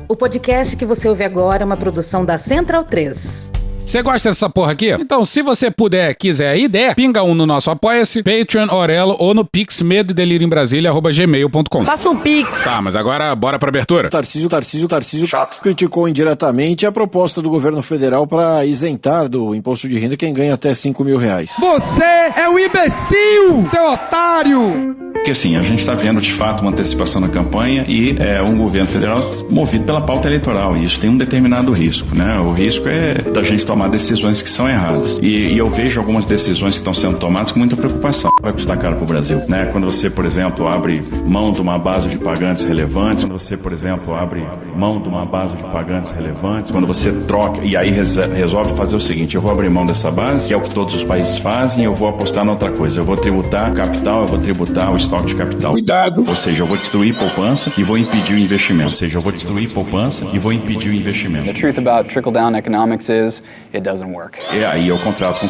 O podcast que você ouve agora é uma produção da Central 3. Você gosta dessa porra aqui? Então, se você puder, quiser e der, pinga um no nosso Apoia-se, Patreon, Orelo ou no Pix medoedelirioembrasilha@gmail.com. Faça um Pix! Tá, mas agora bora pra abertura. Tarcísio chato criticou indiretamente a proposta do governo federal para isentar do imposto de renda quem ganha até R$5.000. Você é um imbecil, seu otário! Porque assim, a gente está vendo de fato uma antecipação na campanha e um governo federal movido pela pauta eleitoral, e isso tem um determinado risco, né? O risco é da gente tomar decisões que são erradas. E eu vejo algumas decisões que estão sendo tomadas com muita preocupação. Vai custar caro para o Brasil, né? Quando você, por exemplo, abre mão de uma base de pagantes relevantes, quando você, por exemplo, abre mão de uma base de pagantes relevantes, quando você troca e aí resolve fazer o seguinte: eu vou abrir mão dessa base, que é o que todos os países fazem, e eu vou apostar em outra coisa. Eu vou tributar capital, eu vou tributar o estoque de capital. Cuidado! Ou seja, eu vou destruir poupança e vou impedir o investimento. Ou seja, eu vou destruir poupança e vou impedir o investimento. The truth about trickle-down economics is it doesn't work. E aí eu contrato com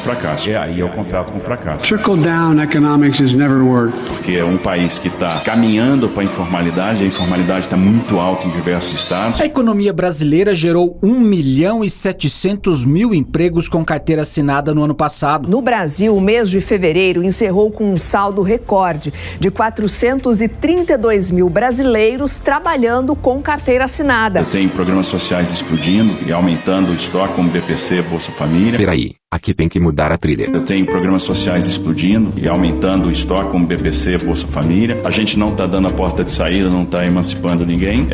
fracasso. Trickle-down economics has never worked. Porque é um país que está caminhando para a informalidade está muito alta em diversos estados. A economia brasileira gerou 1.700.000 empregos com carteira assinada no ano passado. No Brasil, o mês de fevereiro encerrou com um saldo recorde de 432 mil brasileiros trabalhando com carteira assinada. Eu tenho programas sociais explodindo e aumentando o estoque, como BPC, Bolsa Família. Peraí, aqui tem que mudar a trilha. Eu tenho programas sociais explodindo e aumentando o estoque, como BPC, Bolsa Família. A gente não está dando a porta de saída, não está emancipando ninguém,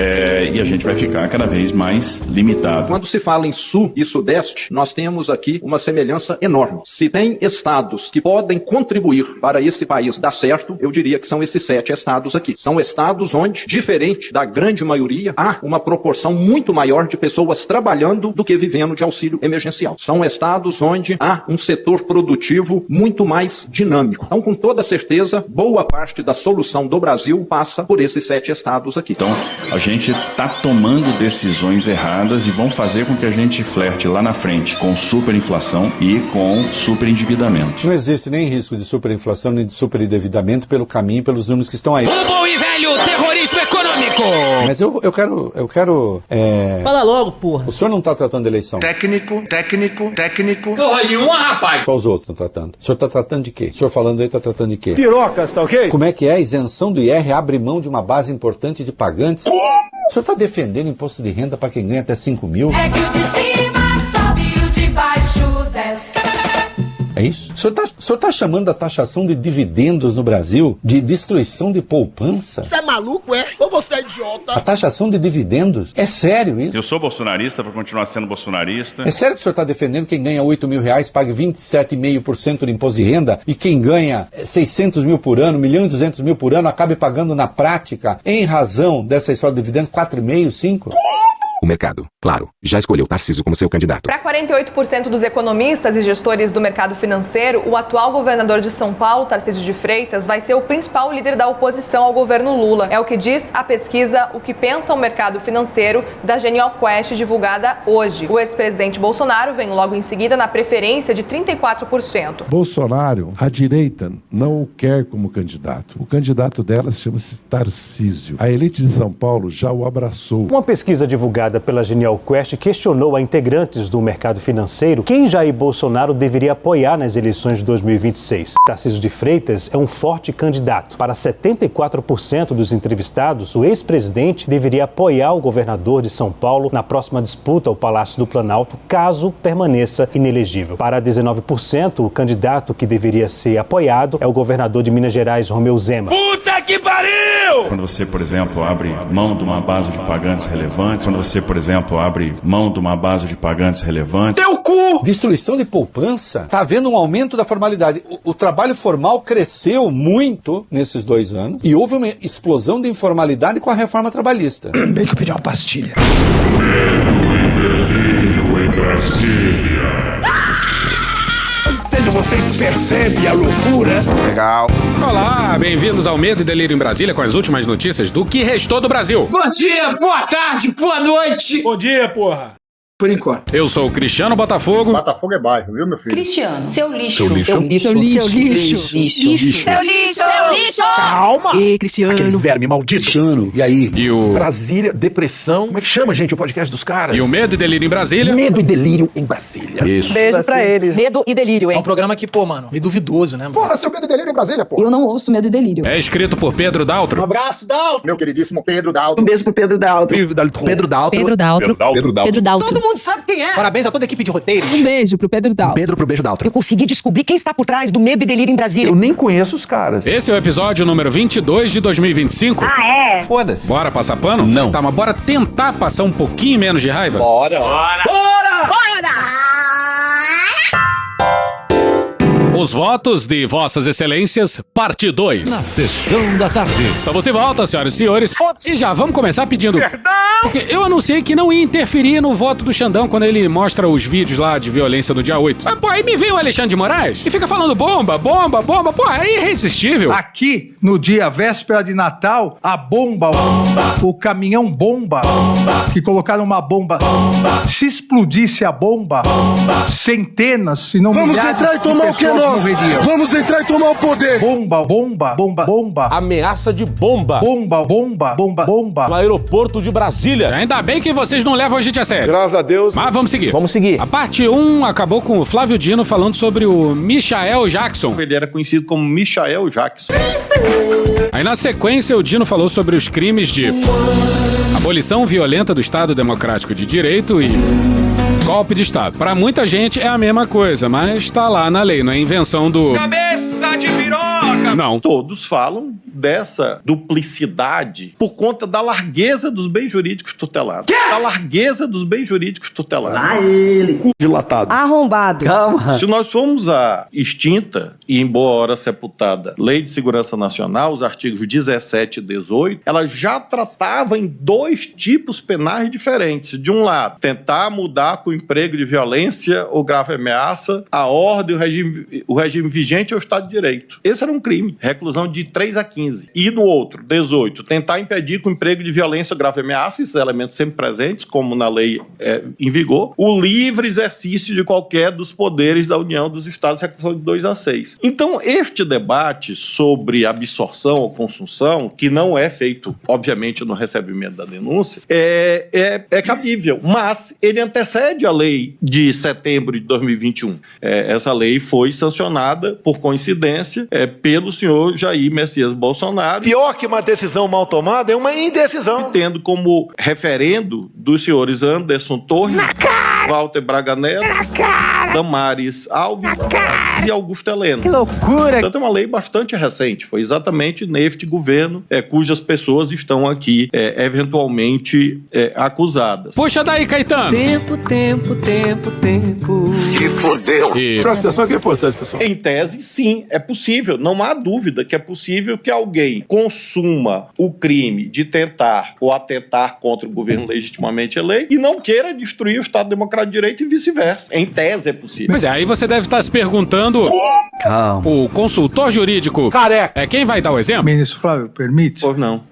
e a gente vai ficar cada vez mais limitado. Quando se fala em Sul e Sudeste, nós temos aqui uma semelhança enorme. Se tem estados que podem contribuir para esse país dar certo, eu diria que são esses 7 estados aqui. São estados onde, diferente da grande maioria, há uma proporção muito maior de pessoas trabalhando do que vivendo de auxílio emergencial. São estados onde há um setor produtivo muito mais dinâmico. Então, com toda certeza, boa parte da solução do Brasil passa por esses 7 estados aqui. Então, a gente está tomando decisões erradas e vão fazer com que a gente flerte lá na frente com superinflação e com superendividamento. Não existe nem risco de superinflação nem de superendividamento pelo caminho, pelos números que estão aí. O bom e velho terrorismo econômico! Mas eu quero... Fala logo, porra. O senhor não está tratando da eleição. Técnico. Porra nenhuma, rapaz! Só os outros estão tratando. O senhor está tratando de quê? O senhor falando aí está tratando de quê? Pirocas, tá ok? Como é que é? A isenção do IR abre mão de uma base importante de pagantes. O senhor está defendendo imposto de renda para quem ganha até 5 mil? É que o de cima sobe e o de baixo desce. É isso? O senhor tá chamando a taxação de dividendos no Brasil de destruição de poupança? Você é maluco, é? Ou você é idiota? A taxação de dividendos? É sério isso? Eu sou bolsonarista, vou continuar sendo bolsonarista. É sério que o senhor está defendendo que quem ganha R$8.000 pague 27,5% de imposto de renda e quem ganha 600 mil por ano, 1.200.000 por ano, acabe pagando na prática, em razão dessa história de dividendos, 4,5%, 5%? O mercado, claro, já escolheu Tarcísio como seu candidato. Para 48% dos economistas e gestores do mercado financeiro, o atual governador de São Paulo, Tarcísio de Freitas, vai ser o principal líder da oposição ao governo Lula. É o que diz a pesquisa O que Pensa o Mercado Financeiro, da Genial Quest, divulgada hoje. O ex-presidente Bolsonaro vem logo em seguida na preferência de 34%. Bolsonaro, a direita, não o quer como candidato. O candidato dela chama-se Tarcísio. A elite de São Paulo já o abraçou. Uma pesquisa divulgada pela Genial Quest questionou a integrantes do mercado financeiro quem Jair Bolsonaro deveria apoiar nas eleições de 2026. Tarcísio de Freitas é um forte candidato. Para 74% dos entrevistados, o ex-presidente deveria apoiar o governador de São Paulo na próxima disputa ao Palácio do Planalto, caso permaneça inelegível. Para 19%, o candidato que deveria ser apoiado é o governador de Minas Gerais, Romeu Zema. Puta que pariu! Quando você, por exemplo, abre mão de uma base de pagantes relevantes, quando você, por exemplo, abre mão de uma base de pagantes relevantes... Teu cu! Destruição de poupança? Tá havendo um aumento da formalidade. O trabalho formal cresceu muito nesses 2 anos e houve uma explosão de informalidade com a reforma trabalhista. Bem que eu pedi uma pastilha. Medo em Brasília. Vocês percebem a loucura? Legal. Olá, bem-vindos ao Medo e Delírio em Brasília com as últimas notícias do que restou do Brasil. Bom dia, boa tarde, boa noite. Bom dia, porra. Por enquanto. Eu sou o Cristiano Botafogo. Botafogo é bairro, viu, meu filho? Cristiano, seu lixo. Seu lixo. Seu lixo. Seu lixo. Lixo. Seu lixo. Seu lixo. Calma! Ei, Cristiano. Aquele verme maldito. Cristiano, e aí? E o... Brasília, depressão. Como é que chama, gente, o podcast dos caras? E o Medo e Delírio em Brasília. Medo e Delírio em Brasília. Isso. Beijo pra eles. Medo e Delírio, hein? É um programa que, pô, mano, meio duvidoso, né? Fora seu Medo e Delírio em Brasília, pô. Eu não ouço Medo e Delírio. É escrito por Pedro Daltro. Um abraço, Daltro. Meu queridíssimo Pedro Daltro. Um beijo pro Pedro Daltro. Pedro Daltro. Pedro Daltro. Pedro Daltro. Todo mundo sabe quem é. Parabéns a toda a equipe de roteiro. Um beijo pro Pedro Daltro. Pedro pro beijo Daltro. Eu consegui descobrir quem está por trás do Medo e Delírio em Brasília. Eu nem conheço os caras. Esse é o episódio número 22 de 2025. Ah, é? Foda-se. Bora passar pano? Não. Tá, mas bora tentar passar um pouquinho menos de raiva? Bora! Os votos de Vossas Excelências, parte 2. Na sessão da tarde. Estamos de volta, senhoras e senhores. E já vamos começar pedindo... Perdão! Porque eu anunciei que não ia interferir no voto do Xandão quando ele mostra os vídeos lá de violência no dia 8. Mas, pô, aí me vem o Alexandre de Moraes e fica falando bomba. Pô, é irresistível. Aqui, no dia véspera de Natal, a bomba, o caminhão bomba, que colocaram uma bomba. Se explodisse a bomba, centenas, se não milhares de pessoas morreriam. Vamos entrar e tomar o poder. Bomba. Ameaça de bomba. Bomba. No aeroporto de Brasília. Ainda bem que vocês não levam a gente a sério. Graças a Deus. Mas vamos seguir. A parte 1 acabou com o Flávio Dino falando sobre o Michael Jackson. Ele era conhecido como Michael Jackson. Aí na sequência o Dino falou sobre os crimes de abolição violenta do Estado Democrático de Direito e golpe de Estado. Pra muita gente é a mesma coisa, mas tá lá na lei, não é invenção do... Cabeça de piroca! Não. Todos falam dessa duplicidade por conta da largueza dos bens jurídicos tutelados. Lá ele. Dilatado. Arrombado. Calma. Se nós formos a extinta e embora sepultada Lei de Segurança Nacional, os artigos 17 e 18, ela já tratava em dois tipos penais diferentes. De um lado, tentar mudar com o emprego de violência ou grave ameaça a ordem, o regime vigente ao Estado de Direito. Esse era um crime, reclusão de 3 a 15. E no outro, 18, tentar impedir com o emprego de violência ou grave ameaça, esses elementos sempre presentes, como na lei em vigor, o livre exercício de qualquer dos poderes da União dos Estados, reclusão de 2 a 6. Então, este debate sobre absorção ou consunção, que não é feito, obviamente, no recebimento da denúncia, é cabível, mas ele antecede a lei de setembro de 2021. Essa lei foi sancionada, por coincidência, pelo senhor Jair Messias Bolsonaro. Pior que uma decisão mal tomada é uma indecisão. Tendo como referendo dos senhores Anderson Torres, Walter Braga Neto, Damares Alves e Augusto Heleno. Que loucura! Portanto, é uma lei bastante recente. Foi exatamente neste governo cujas pessoas estão aqui eventualmente acusadas. Puxa daí, Caetano! Tempo. Se fodeu. Presta atenção que é importante, pessoal. Em tese, sim, é possível. Não há dúvida que é possível que alguém consuma o crime de tentar ou atentar contra o governo legitimamente eleito e não queira destruir o Estado Democrático de Direito e vice-versa. Em tese é possível. Mas aí você deve estar se perguntando... Calma. O consultor jurídico... Careca. Quem vai dar o exemplo? Ministro Flávio, permite? Por não.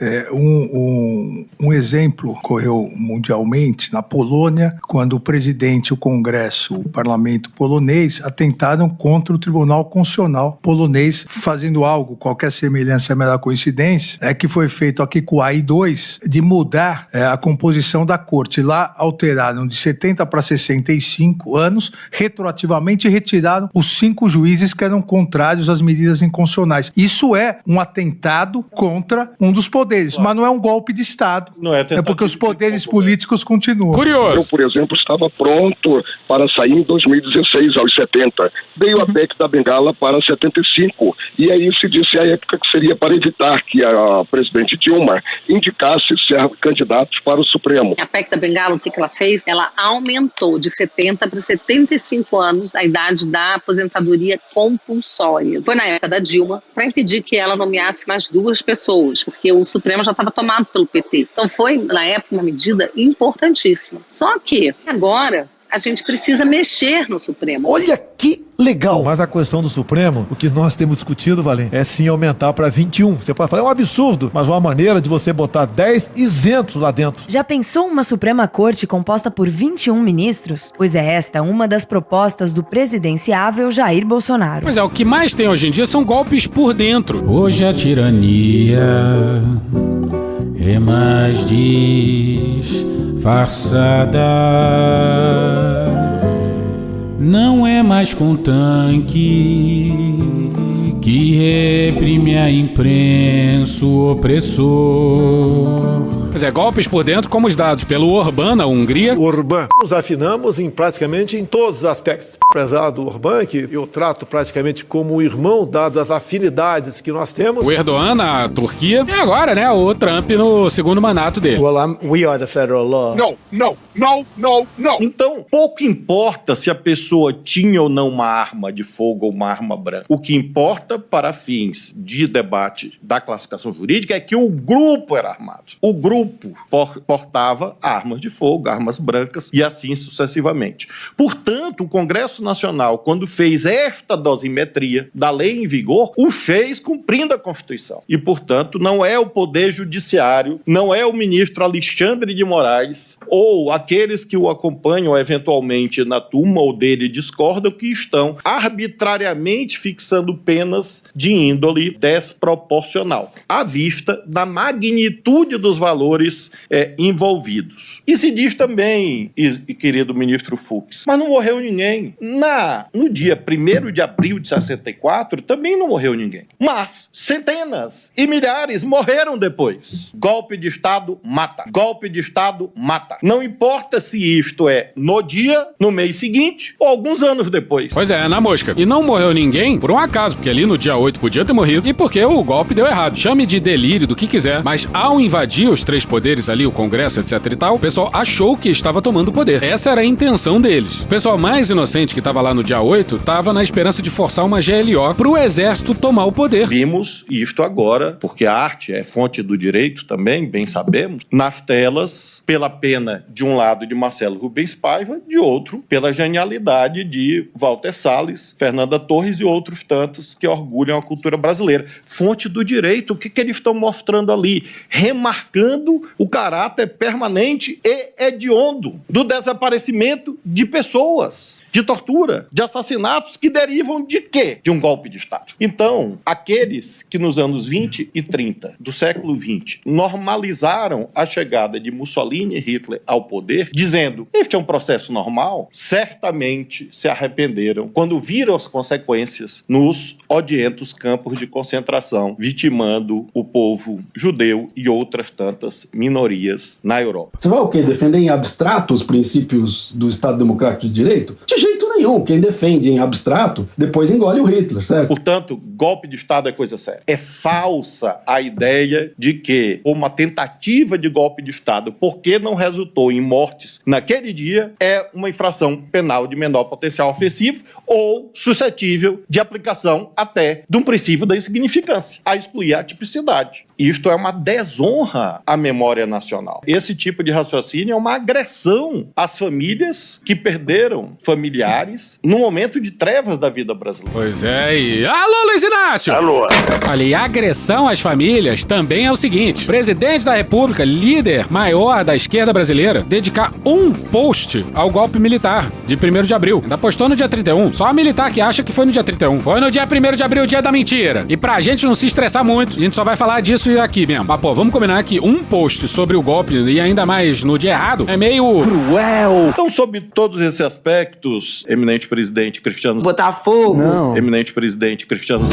Um exemplo ocorreu mundialmente na Polônia, quando o presidente, o Congresso, o parlamento polonês atentaram contra o Tribunal Constitucional polonês, fazendo algo, qualquer semelhança é mera coincidência, que foi feito aqui com o AI-2, de mudar a composição da corte. Lá alteraram de 70 para 65 anos, retroativamente retiraram os 5 juízes que eram contrários às medidas inconstitucionais. Isso é um atentado contra um dos poderes, mas não é um golpe de Estado. Não é porque os poderes políticos continuam. Curioso. Eu, por exemplo, estava pronto para sair em 2016, aos 70. Veio a PEC da Bengala para 75. E aí se disse à época que seria para evitar que a presidente Dilma indicasse candidatos para o Supremo. A PEC da Bengala, o que ela fez? Ela aumentou de 70 para 75 anos a idade da aposentadoria compulsória. Foi na época da Dilma, para impedir que ela nomeasse mais 2 pessoas, porque o Supremo já estava tomado pelo PT. Então foi, na época, uma medida importantíssima. Só que agora A gente precisa mexer no Supremo. Olha que legal. Mas a questão do Supremo, o que nós temos discutido, Valim, é sim aumentar para 21. Você pode falar, é um absurdo, mas uma maneira de você botar 10 isentos lá dentro. Já pensou uma Suprema Corte composta por 21 ministros? Pois é esta uma das propostas do presidenciável Jair Bolsonaro. Pois é, o que mais tem hoje em dia são golpes por dentro. Hoje a tirania é mais disfarçada. Não é mais com tanque que reprime a imprensa, o opressor. Pois é, golpes por dentro como os dados pelo Orbán na Hungria. Orbán. Nos afinamos praticamente em todos os aspectos. Apesar do Orbán, que eu trato praticamente como um irmão, dadas as afinidades que nós temos. O Erdogan na Turquia. E agora, né, o Trump no segundo mandato dele. Well, we are the federal law. No. Então, pouco importa se a pessoa tinha ou não uma arma de fogo ou uma arma branca. O que importa para fins de debate da classificação jurídica é que o grupo era armado. O grupo portava armas de fogo, armas brancas e assim sucessivamente. Portanto, o Congresso Nacional, quando fez esta dosimetria da lei em vigor, o fez cumprindo a Constituição. E, portanto, não é o Poder Judiciário, não é o ministro Alexandre de Moraes ou aqueles que o acompanham eventualmente na turma ou dele discordam que estão arbitrariamente fixando penas de índole desproporcional, à vista da magnitude dos valores envolvidos. E se diz também, querido ministro Fux, mas não morreu ninguém. No dia 1º de abril de 64, também não morreu ninguém. Mas centenas e milhares morreram depois. Golpe de Estado mata. Golpe de Estado mata. Não importa se isto é no dia, no mês seguinte ou alguns anos depois. Pois é, na mosca. E não morreu ninguém por um acaso, porque ali no dia 8 podia ter morrido e porque o golpe deu errado. Chame de delírio, do que quiser, mas ao invadir os 3 poderes ali, o Congresso, etc e tal, o pessoal achou que estava tomando poder. Essa era a intenção deles. O pessoal mais inocente que estava lá no dia 8 estava na esperança de forçar uma GLO pro exército tomar o poder. Vimos isto agora, porque a arte é fonte do direito também, bem sabemos, nas telas, pela pena de um lado de Marcelo Rubens Paiva, de outro pela genialidade de Walter Salles, Fernanda Torres e outros tantos que orgulham a cultura brasileira. Fonte do direito, o que eles estão mostrando ali? Remarcando o caráter permanente e hediondo do desaparecimento de pessoas, de tortura, de assassinatos que derivam de quê? De um golpe de Estado. Então, aqueles que nos anos 20 e 30 do século XX normalizaram a chegada de Mussolini e Hitler ao poder, dizendo, este é um processo normal, certamente se arrependeram quando viram as consequências nos odientos campos de concentração, vitimando o povo judeu e outras tantas minorias na Europa. Você vai o quê? Defender em abstrato os princípios do Estado Democrático de Direito? De jeito nenhum. Quem defende em abstrato, depois engole o Hitler, certo? Portanto, golpe de Estado é coisa séria. É falsa a ideia de que uma tentativa de golpe de Estado, porque não resultou em mortes naquele dia, é uma infração penal de menor potencial ofensivo ou suscetível de aplicação até de um princípio da insignificância, a excluir a tipicidade. Isto é uma desonra à memória nacional. Esse tipo de raciocínio é uma agressão às famílias que perderam familiares no momento de trevas da vida brasileira. Pois é, e... Alô, Luiz Inácio! Alô! Olha, e agressão às famílias também é o seguinte: presidente da República, líder maior da esquerda brasileira, dedicar um post ao golpe militar de 1º de abril. Ainda postou no dia 31. Só a militar que acha que foi no dia 31. Foi no dia 1º de abril, dia da mentira. E pra gente não se estressar muito, a gente só vai falar disso aqui mesmo. Mas, pô, vamos combinar que um post sobre o golpe, e ainda mais no dia errado, é meio cruel. Então, sob todos esses aspectos, eminente presidente Cristiano... Botafogo! Não. Eminente presidente Cristiano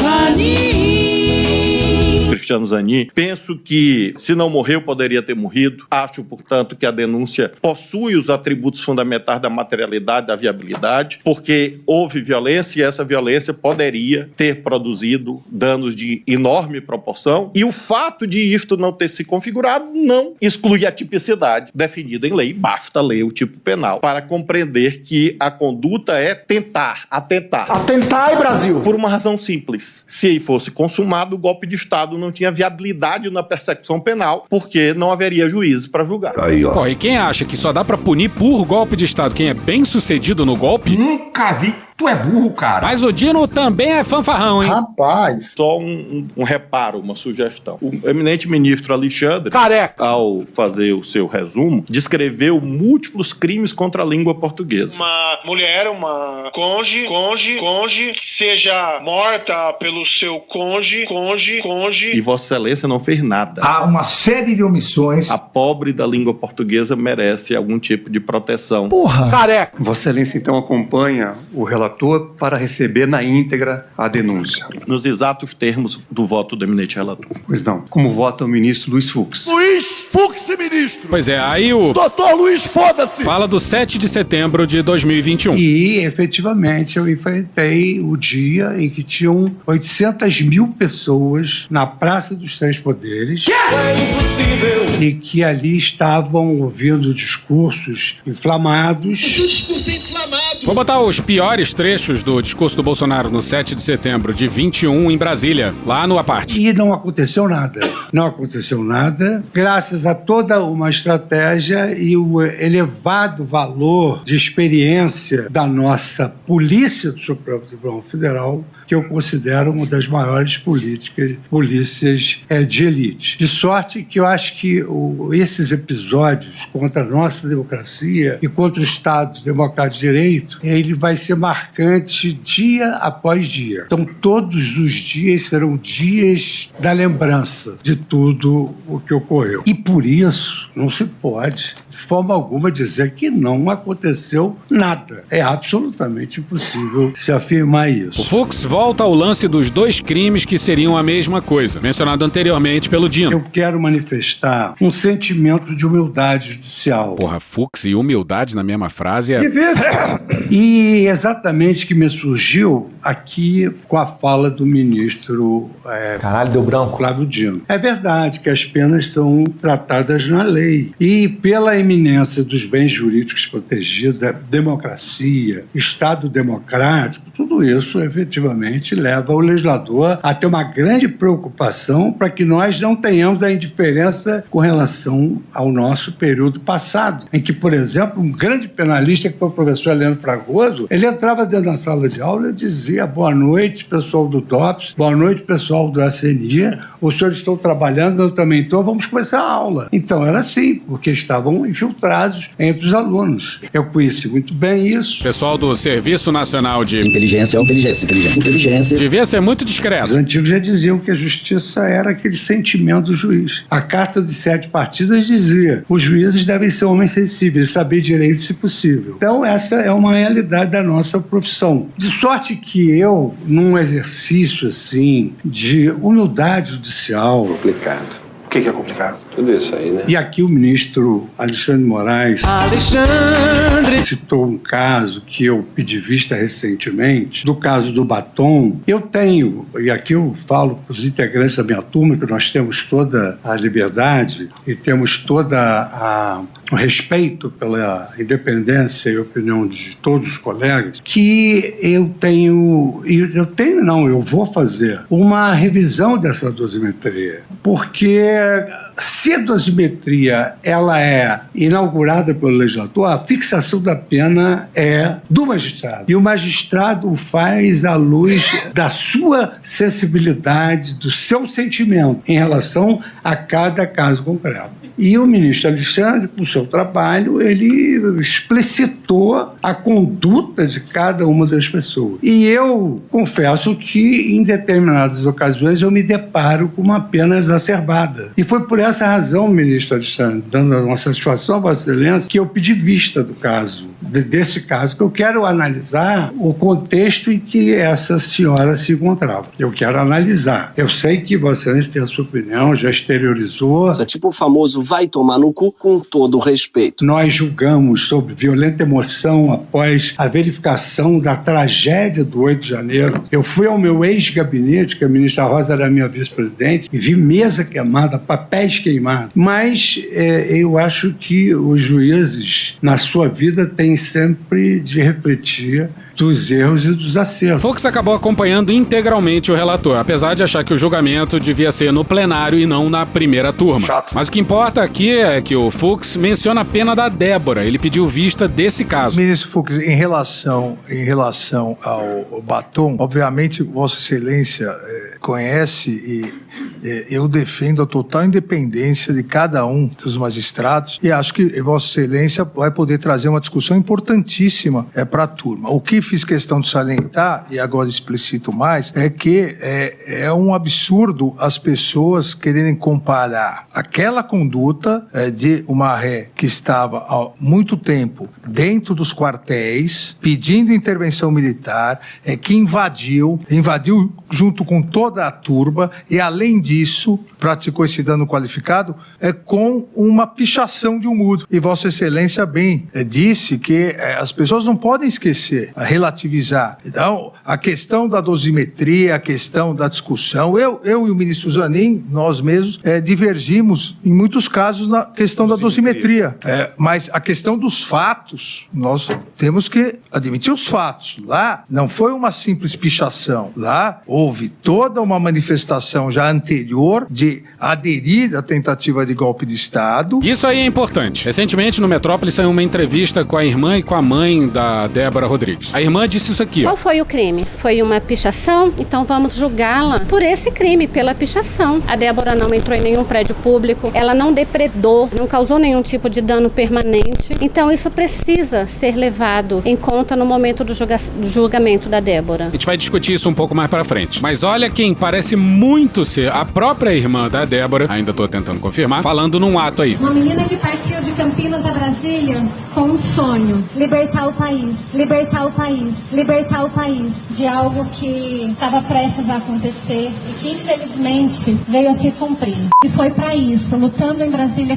Zanin, penso que, se não morreu, poderia ter morrido. Acho, portanto, que a denúncia possui os atributos fundamentais da materialidade, da viabilidade, porque houve violência e essa violência poderia ter produzido danos de enorme proporção. E o fato de isto não ter se configurado não exclui a tipicidade definida em lei. Basta ler o tipo penal para compreender que a conduta é atentar. Atentai, Brasil! Por uma razão simples. Se fosse consumado, o golpe de Estado não tinha viabilidade na persecução penal, porque não haveria juízes para julgar. Pô, e quem acha que só dá pra punir por golpe de Estado quem é bem sucedido no golpe? Nunca vi. Tu é burro, cara. Mas o Dino também é fanfarrão, hein? Rapaz. Só um reparo, uma sugestão. O eminente ministro Alexandre, ao fazer o seu resumo, descreveu múltiplos crimes contra a língua portuguesa. Uma mulher, uma conge, que seja morta pelo seu conge. E Vossa Excelência não fez nada. Há uma série de omissões. A pobre da língua portuguesa merece algum tipo de proteção. Careca. Vossa Excelência então acompanha o relator para receber na íntegra a denúncia. Nos exatos termos do voto do eminente relator. Pois não. Como vota o ministro Luiz Fux? Luiz Fux, ministro. Pois é, aí o Doutor Luiz, foda-se. fala do 7 de setembro de 2021. E, efetivamente, eu enfrentei o dia em que tinham 800 mil pessoas na Praça dos Três Poderes. E que ali estavam ouvindo discursos inflamados. Discurso inflamado. Vou botar os piores trechos do discurso do Bolsonaro no 7 de setembro de 21 em Brasília, lá no Aparte. E não aconteceu nada. Não aconteceu nada, graças a toda uma estratégia e o elevado valor de experiência da nossa Polícia do Supremo Tribunal Federal, que eu considero uma das maiores polícias de elite. De sorte que eu acho que esses episódios contra a nossa democracia e contra o Estado Democrático de Direito, ele vai ser marcante dia após dia. Então, todos os dias serão dias da lembrança de tudo o que ocorreu. E por isso, não se pode, de forma alguma, dizer que não aconteceu nada. É absolutamente impossível se afirmar isso. O Fux volta ao lance dos dois crimes que seriam a mesma coisa, mencionado anteriormente pelo Dino. Eu quero manifestar um sentimento de humildade judicial. Porra, Fux e humildade na mesma frase é... E exatamente que me surgiu aqui com a fala do ministro deu branco. Flávio Dino. É verdade que as penas são tratadas na lei e pela eminência dos bens jurídicos protegidos, democracia, Estado democrático, tudo isso efetivamente leva o legislador a ter uma grande preocupação para que nós não tenhamos a indiferença com relação ao nosso período passado, em que, por exemplo, um grande penalista, que foi o professor Heleno Fragoso, ele entrava dentro da sala de aula e dizia: boa noite, pessoal do DOPS, boa noite, pessoal do SNI, os senhores estão trabalhando, eu também estou, vamos começar a aula. Então era assim, porque estavam infiltrados entre os alunos. Eu conheci muito bem isso. Pessoal do Serviço Nacional de... Inteligência. Devia ser muito discreto. Os antigos já diziam que a justiça era aquele sentimento do juiz. A Carta de 7 Partidas dizia: os juízes devem ser homens sensíveis, saber direito se possível. Então essa é uma realidade da nossa profissão. De sorte que eu, num exercício assim de humildade judicial... Complicado. O que é complicado? Tudo isso aí, né? E aqui o ministro Alexandre de Moraes citou um caso que eu pedi vista recentemente, do caso do batom. Eu tenho, e aqui eu falo para os integrantes da minha turma, que nós temos toda a liberdade e temos toda o respeito pela independência e opinião de todos os colegas, que eu vou fazer uma revisão dessa dosimetria, porque se a dosimetria ela é inaugurada pelo legislador, a fixação da pena é do magistrado. E o magistrado o faz à luz da sua sensibilidade, do seu sentimento em relação a cada caso concreto. E o ministro Alexandre, com o seu trabalho, ele explicitou a conduta de cada uma das pessoas. E eu confesso que, em determinadas ocasiões, eu me deparo com uma pena exacerbada. E foi por essa razão, ministro Alexandre, dando uma satisfação a Vossa Excelência, que eu pedi vista do caso, desse caso, que eu quero analisar o contexto em que essa senhora se encontrava. Eu quero analisar. Eu sei que Vossa Excelência tem a sua opinião, já exteriorizou. É tipo o famoso vai tomar no cu, com todo o respeito. Nós julgamos sobre violenta emoção após a verificação da tragédia do 8 de janeiro. Eu fui ao meu ex-gabinete, que a ministra Rosa era minha vice-presidente, e vi mesa queimada, papéis queimados. Mas eu acho que os juízes, na sua vida, têm sempre de refletir dos erros e dos acertos. Fux acabou acompanhando integralmente o relator, apesar de achar que o julgamento devia ser no plenário e não na primeira turma. Chato. Mas o que importa aqui é que o Fux menciona a pena da Débora. Ele pediu vista desse caso. Ministro Fux, em relação ao batom, obviamente Vossa Excelência conhece e eu defendo a total independência de cada um dos magistrados e acho que Vossa Excelência vai poder trazer uma discussão importantíssima para a turma. O que fiz questão de salientar, e agora explicito mais, é que é um absurdo as pessoas quererem comparar aquela conduta de uma ré que estava há muito tempo dentro dos quartéis, pedindo intervenção militar, que invadiu junto com toda a turba e, além disso, praticou esse dano qualificado com uma pichação de um muro. E Vossa Excelência bem disse que as pessoas não podem esquecer, relativizar. Então, a questão da dosimetria, a questão da discussão, eu e o ministro Zanin, nós mesmos, divergimos em muitos casos na questão da dosimetria. Mas a questão dos fatos, nós temos que admitir os fatos. Lá não foi uma simples pichação. Lá houve toda uma manifestação já anterior de aderir à tentativa de golpe de Estado. Isso aí é importante. Recentemente, no Metrópole, saiu uma entrevista com a irmã e com a mãe da Débora Rodrigues. A irmã disse isso aqui. Qual foi o crime? Foi uma pichação? Então vamos julgá-la por esse crime, pela pichação. A Débora não entrou em nenhum prédio público, ela não depredou, não causou nenhum tipo de dano permanente. Então isso precisa ser levado em conta no momento do julgamento da Débora. A gente vai discutir isso um pouco mais pra frente. Mas olha quem parece muito ser a própria irmã da Débora, ainda tô tentando confirmar, falando num ato aí. Uma menina que partiu de Campinas a Brasília com um sonho: libertar o país, libertar o país, libertar o país de algo que estava prestes a acontecer e que infelizmente veio a se cumprir. E foi para isso, lutando em Brasília,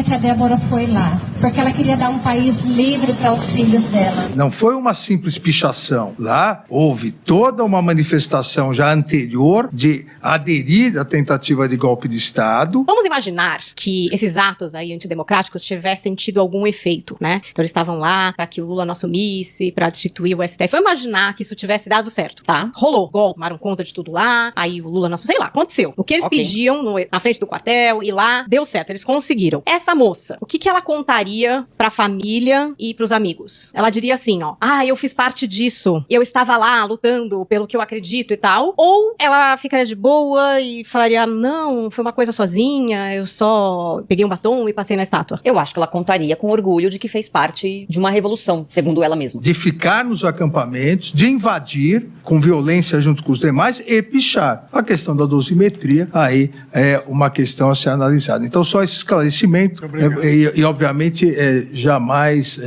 que a Débora foi lá, porque ela queria dar um país livre para os filhos dela. Não foi uma simples pichação. Lá houve toda uma manifestação já anterior de aderir à tentativa de golpe de Estado. Vamos imaginar que esses atos aí antidemocráticos tivessem tido algum efeito, né? Então eles estavam lá para que o Lula não assumisse, para destituir o STF. Vamos imaginar que isso tivesse dado certo, tá? Rolou, tomaram conta de tudo lá, aí o Lula não assumiu, sei lá, aconteceu. O que eles pediam na frente do quartel e lá, deu certo, eles conseguiram. Essa moça, o que ela contaria pra família e pros amigos? Ela diria assim, ó: eu fiz parte disso, eu estava lá lutando pelo que eu acredito e tal. Ou ela ficaria de boa e falaria: não, foi uma coisa sozinha, eu só peguei um batom e passei na estátua. Eu acho que ela contaria com orgulho de que fez parte de uma revolução, segundo ela mesma. De ficar nos acampamentos, de invadir com violência junto com os demais e pichar. A questão da dosimetria aí é uma questão a ser analisada. Então, só esse esclarecimento e obviamente, jamais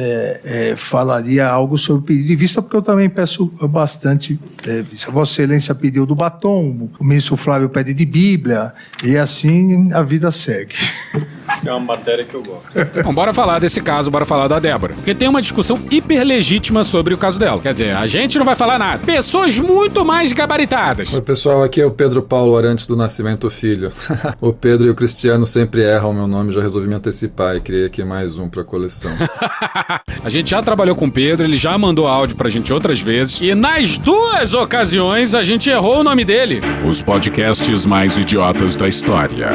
falaria algo sobre o pedido de vista, porque eu também peço bastante vista. Vossa Excelência pediu do batom, o ministro Flávio pede de Bíblia, e assim a vida segue. É uma matéria que eu gosto. Bom, bora falar desse caso, bora falar da Débora. Porque tem uma discussão hiper legítima sobre o caso dela. Quer dizer, a gente não vai falar nada. Pessoas muito mais gabaritadas. Oi, pessoal, aqui é o Pedro Paulo Arantes do Nascimento Filho. O Pedro e o Cristiano sempre erram o meu nome, já resolvi me antecipar e criei aqui mais um pra coleção. A gente já trabalhou com o Pedro, ele já mandou áudio pra gente outras vezes, e nas duas ocasiões a gente errou o nome dele. Os podcasts mais idiotas da história.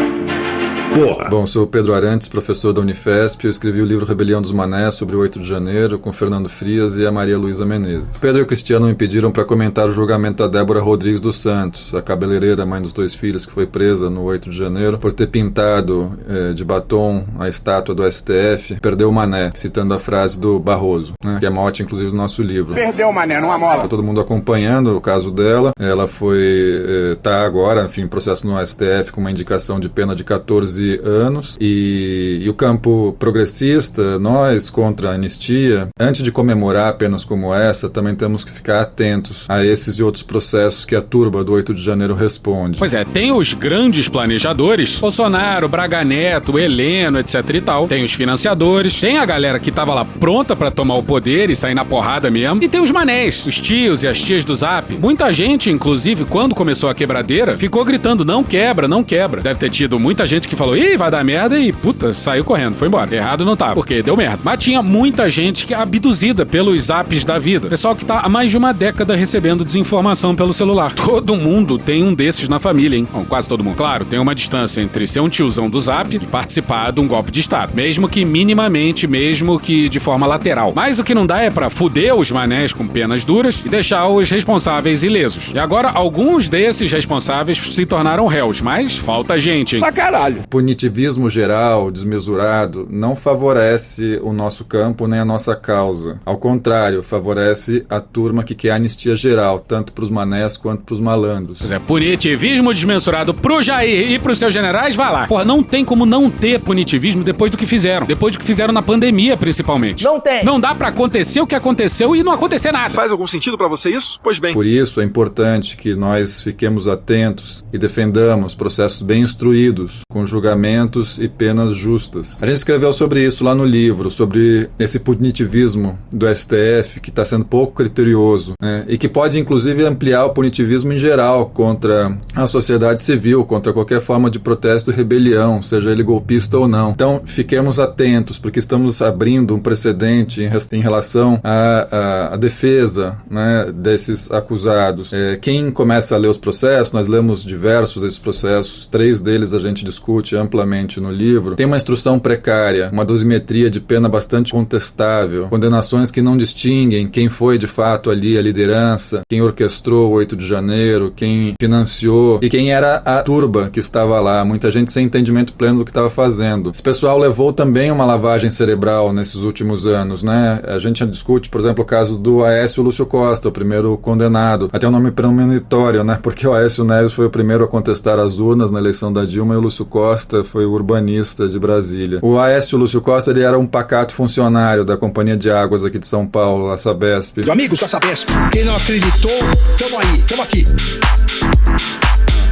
Porra. Bom, sou o Pedro Arantes, professor da Unifesp. Eu escrevi o livro Rebelião dos Manés sobre o 8 de janeiro com Fernando Frias e a Maria Luísa Menezes. Pedro e o Cristiano me pediram para comentar o julgamento da Débora Rodrigues dos Santos, a cabeleireira, mãe dos 2 filhos, que foi presa no 8 de janeiro por ter pintado de batom a estátua do STF, perdeu o mané, citando a frase do Barroso, né, que é mote inclusive do nosso livro. Perdeu o mané, não a mola. Tá todo mundo acompanhando o caso dela. Ela foi, tá agora, enfim, processo no STF com uma indicação de pena de 14 anos, e o campo progressista, nós contra a anistia, antes de comemorar apenas como essa, também temos que ficar atentos a esses e outros processos que a turba do 8 de janeiro responde. Pois é, tem os grandes planejadores, Bolsonaro, Braga Neto, Heleno, etc e tal, tem os financiadores, tem a galera que tava lá pronta pra tomar o poder e sair na porrada mesmo, e tem os manés, os tios e as tias do Zap. Muita gente, inclusive, quando começou a quebradeira, ficou gritando: não quebra, não quebra. Deve ter tido muita gente que falou: falou, ih, vai dar merda e, puta, saiu correndo, foi embora. Errado não tá, porque deu merda. Mas tinha muita gente que é abduzida pelos zaps da vida. Pessoal que tá há mais de uma década recebendo desinformação pelo celular. Todo mundo tem um desses na família, hein? Bom, quase todo mundo. Claro, tem uma distância entre ser um tiozão do zap e participar de um golpe de Estado. Mesmo que minimamente, mesmo que de forma lateral. Mas o que não dá é pra fuder os manés com penas duras e deixar os responsáveis ilesos. E agora, alguns desses responsáveis se tornaram réus, mas falta gente, hein? Pra caralho. Punitivismo geral, desmesurado, não favorece o nosso campo nem a nossa causa. Ao contrário, favorece a turma que quer anistia geral, tanto pros manés quanto pros malandros. Pois é, punitivismo desmensurado pro Jair e pros seus generais, vai lá. Porra, não tem como não ter punitivismo depois do que fizeram. Depois do que fizeram na pandemia, principalmente. Não tem. Não dá pra acontecer o que aconteceu e não acontecer nada. Faz algum sentido pra você isso? Pois bem. Por isso é importante que nós fiquemos atentos e defendamos processos bem instruídos, com julgamentos e penas justas. A gente escreveu sobre isso lá no livro, sobre esse punitivismo do STF, que está sendo pouco criterioso, né? E que pode inclusive ampliar o punitivismo em geral contra a sociedade civil, contra qualquer forma de protesto e rebelião, seja ele golpista ou não. Então, fiquemos atentos, porque estamos abrindo um precedente em relação à defesa, né, desses acusados. Quem começa a ler os processos, nós lemos diversos desses processos, 3 deles a gente discute amplamente no livro, tem uma instrução precária, uma dosimetria de pena bastante contestável, condenações que não distinguem quem foi de fato ali a liderança, quem orquestrou o 8 de janeiro, quem financiou e quem era a turba que estava lá, muita gente sem entendimento pleno do que estava fazendo. Esse pessoal levou também uma lavagem cerebral nesses últimos anos, né? A gente discute, por exemplo, o caso do Aécio Lúcio Costa, o primeiro condenado, até o nome premonitório, né? Porque o Aécio Neves foi o primeiro a contestar as urnas na eleição da Dilma e o Lúcio Costa foi o urbanista de Brasília. O Aécio Lúcio Costa, ele era um pacato funcionário da Companhia de Águas aqui de São Paulo, a Sabesp. Amigos da Sabesp, quem não acreditou, tamo aí, tamo aqui.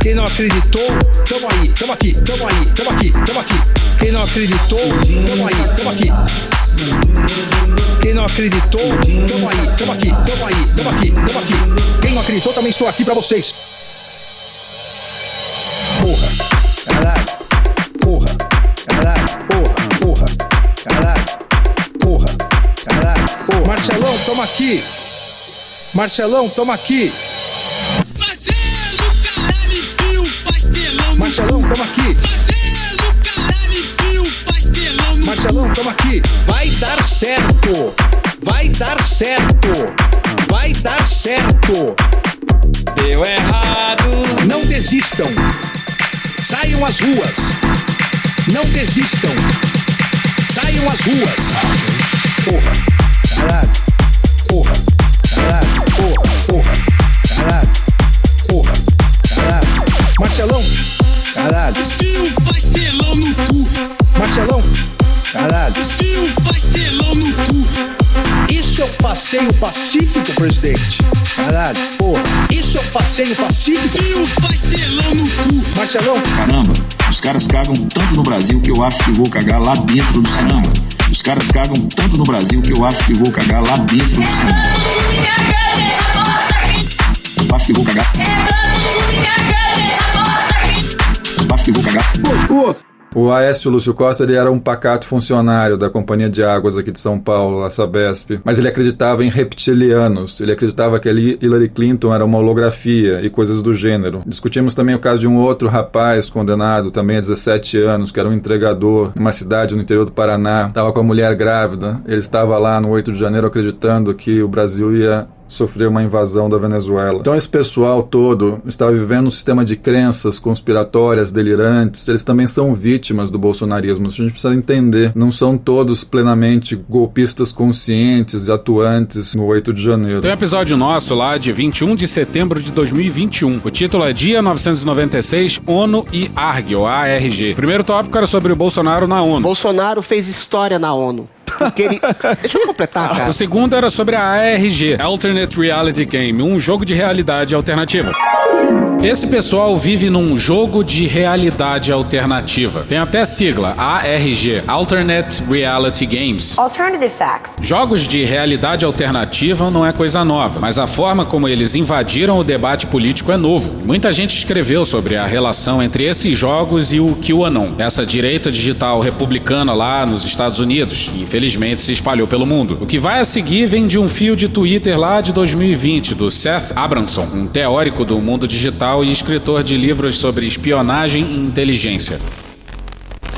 Quem não acreditou, tamo aí, tamo aqui, tamo aí, tamo aqui, tamo aqui. Quem não acreditou, tamo aí, tamo aqui. Quem não acreditou, tamo aí, tamo aqui, tamo aí, tamo aqui, tamo aqui. Quem não acreditou, também estou aqui pra vocês. Porra, caralho, porra, caralho, porra, caralho, porra, caralho, porra. Marcelão, tamo aqui. Marcelão, tamo aqui. Marcelão, tamo aqui. Marcelão, tamo aqui. Vai dar certo. Vai dar certo. Vai dar certo. Deu errado. Não desistam. Saiam às ruas. Não desistam. Saiam às ruas. Porra. Caralho. Porra. Caralho. Porra. Porra. Caralho. Porra. Caralho. Marcelão. Caralho. Enfia um pastelão no cu. Marcelão. Caralho. Enfia um pastelão no cu. Isso é um passeio pacífico, presidente. Caralho. Porra. Isso é um passeio pacífico. Enfia um pastelão no cu. Marcelão. Caramba, os caras cagam tanto no Brasil que eu acho que vou cagar lá dentro do cinema. Os caras cagam tanto no Brasil que eu acho que vou cagar lá dentro do cinema. Eu acho que vou cagar. Acho que vou cagar. O Aécio Lúcio Costa, ele era um pacato funcionário da Companhia de Águas aqui de São Paulo, a Sabesp, mas ele acreditava em reptilianos, ele acreditava que ali Hillary Clinton era uma holografia e coisas do gênero. Discutimos também o caso de um outro rapaz condenado, também a 17 anos, que era um entregador em uma cidade no interior do Paraná, estava com a mulher grávida, ele estava lá no 8 de janeiro acreditando que o Brasil ia sofreu uma invasão da Venezuela. Então esse pessoal todo estava vivendo um sistema de crenças conspiratórias, delirantes. Eles também são vítimas do bolsonarismo. A gente precisa entender. Não são todos plenamente golpistas conscientes e atuantes no 8 de janeiro. Tem um episódio nosso lá de 21 de setembro de 2021. O título é Dia 996, ONU e ARG, ou ARG. O primeiro tópico era sobre o Bolsonaro na ONU. Bolsonaro fez história na ONU. Porque ele... Deixa eu completar, cara. O segundo era sobre a ARG, Alternate Reality Game, um jogo de realidade alternativa. Esse pessoal vive num jogo de realidade alternativa. Tem até sigla, ARG, Alternate Reality Games. Alternative facts. Jogos de realidade alternativa não é coisa nova, mas a forma como eles invadiram o debate político é novo. Muita gente escreveu sobre a relação entre esses jogos e o QAnon, essa direita digital republicana lá nos Estados Unidos, que infelizmente se espalhou pelo mundo. O que vai a seguir vem de um fio de Twitter lá de 2020, do Seth Abramson, um teórico do mundo digital e escritor de livros sobre espionagem e inteligência.